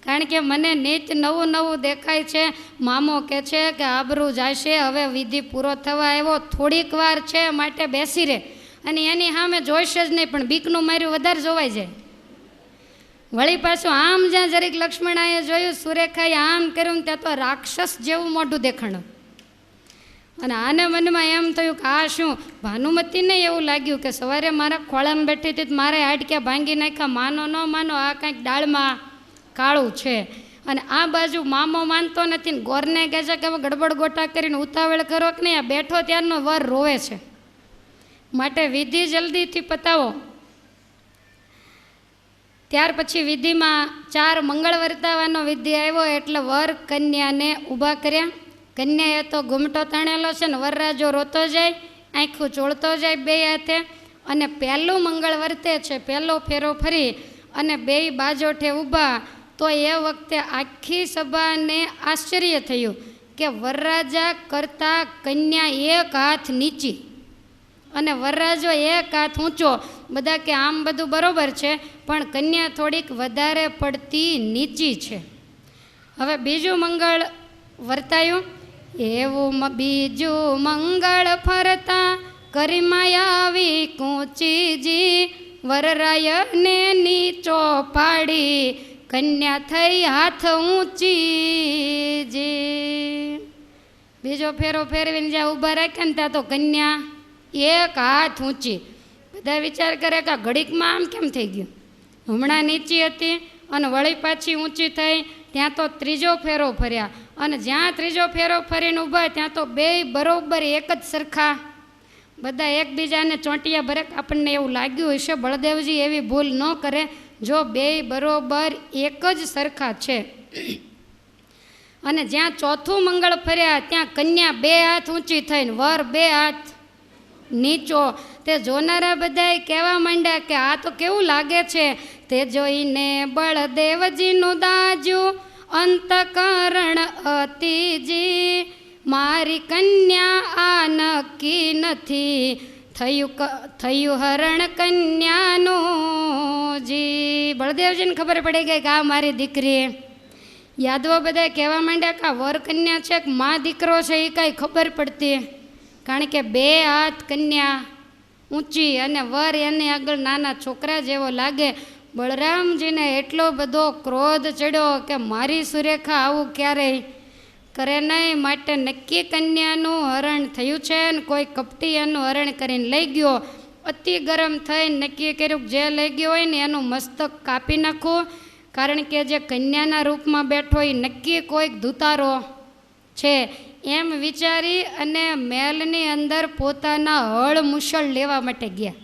કારણ કે મને નીચ નવું દેખાય છે. મામો કહે છે કે આબરૂ જાશે, હવે વિધિ પૂરો થવા આવ્યો, થોડીક વાર છે માટે બેસી રહે. અને એની સામે જોઈશે જ નહીં, પણ બીકનું માર્યું વધારે જોવાઈ જાય. વળી પાછું આમ જ્યાં જરીક લક્ષ્મણાએ જોયું, સુરેખાએ આમ કર્યું, ત્યાં તો રાક્ષસ જેવું મોઢું દેખાણું. અને આને મનમાં એમ થયું કે આ શું? ભાનુમતીને એવું લાગ્યું કે સવારે મારા ખોળામાં બેઠી હતી મારે હાડક્યા ભાંગી નાખ્યા, માનો ન માનો આ કાંઈક ડાળમાં કાળું છે. અને આ બાજુ મામો માનતો નથી ને ગોરને કહે છે કે હવે ગડબડ ગોટા કરીને ઉતાવળ કરો કે નહીં, આ બેઠો ત્યારનો વર રોવે છે. માટે વિધિ જલ્દીથી પતાવો. ત્યાર પછી વિધિમાં 4 મંગળ વર્તાવાનો વિધિ આવ્યો એટલે વર કન્યાને ઊભા કર્યા. કન્યાએ તો ઘૂમટો તાણેલો છે ને વરરાજો રોતો જાય, આંખું ચોળતો જાય બે હાથે. અને પહેલું મંગળ વર્તે છે, પહેલો ફેરો ફરી અને બેય બાજોઠે ઊભા. તો એ વખતે આખી સભાને આશ્ચર્ય થયું કે વરરાજા કરતાં કન્યા એક હાથ નીચી અને વરરાજો એક હાથ ઊંચો. બધા કે આમ બધું બરોબર છે, પણ કન્યા થોડીક વધારે પડતી નીચી છે. હવે બીજું મંગળ વર્તાયું. એવું બીજું મંગળ ફરતા કરીમાં આવી કૂંચીજી, વરરાયને નીચો પાડી કન્યા થઈ હાથ ઊંચીજી. બીજો ફેરો ફેરવીને જ્યાં ઊભા રાખ્યા ને ત્યાં તો કન્યા એક હાથ ઊંચી. બધા વિચાર કરે કે ઘડીકમાં આમ કેમ થઈ ગયું, હમણાં નીચી હતી અને વળી પાછી ઊંચી થઈ. ત્યાં તો ત્રીજો ફેરો ફર્યા અને જ્યાં ત્રીજો ફેરો ફરીને ઊભા ત્યાં તો બેય બરોબર એક જ સરખા. બધા એકબીજાને ચોંટિયા ભરે. આપણને એવું લાગ્યું હશે બળદેવજી એવી ભૂલ ન કરે, જો બેય બરોબર એક જ સરખા છે. અને જ્યાં ચોથું મંગળ ફર્યા ત્યાં કન્યા 2 હાથ ઊંચી થઈને વર 2 હાથ નીચો. તે જોનારા બધાએ કહેવા માંડ્યા કે આ તો કેવું લાગે છે. તે જોઈને બળદેવજીનું દાજ્યું અંતકરણ અતિજી, મારી કન્યા આ નક્કી નથી, થયું હરણ કન્યાનું જી. બળદેવજીને ખબર પડી ગઈ કે આ મારી દીકરી. યાદવો બધા કહેવા માંડ્યા કે આ વર કન્યા છે કે મા દીકરો છે એ કાંઈ ખબર પડતી, કારણ કે 2 હાથ કન્યા ઊંચી અને વર એને આગળ નાના છોકરા જેવો લાગે. બળરામજીને એટલો બધો ક્રોધ ચડ્યો કે મારી સુરેખા આવું ક્યારેય કરે નહીં. માટે નક્કી કન્યાનું હરણ થયું છે ને કોઈ કપટી એનું હરણ કરીને લઈ ગયો. અતિ ગરમ થઈને નક્કી કર્યું જે લઈ ગયો હોય ને એનું મસ્તક કાપી નાખું, કારણ કે જે કન્યાના રૂપમાં બેઠો એ નક્કી કોઈક ધુતારો છે. એમ વિચારી અને મહેલની અંદર પોતાના હળ મુશળ લેવા માટે ગયા.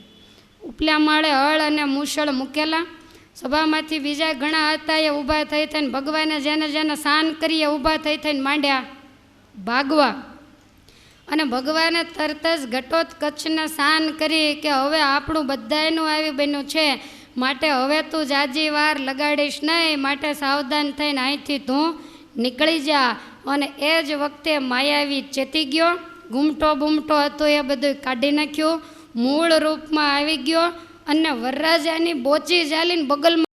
ઉપલા માળે હળ અને મુશળ મૂકેલા. સભામાંથી બીજા ઘણા હતા એ ઊભા થઈ થઈને ભગવાને જેને જેને સ્નાન કરીએ ઊભા થઈ થઈને માંડ્યા ભાગવા. અને ભગવાને તરત જ ઘટોત્કચને સ્નાન કરી કે હવે આપણું બધાયનું આવી બન્યું છે, માટે હવે તું જાજી વાર લગાડીશ નહીં, માટે સાવધાન થઈને અહીંથી તું નીકળી જા. અને એ જ વખતે માયાવી ચેતી ગયો. ઘૂમટો બૂમટો હતો એ બધું કાઢી નાખ્યું, મૂળ રૂપમાં આવી ગયો અને વરરાજાની બોચી ચાલીને બગલમાં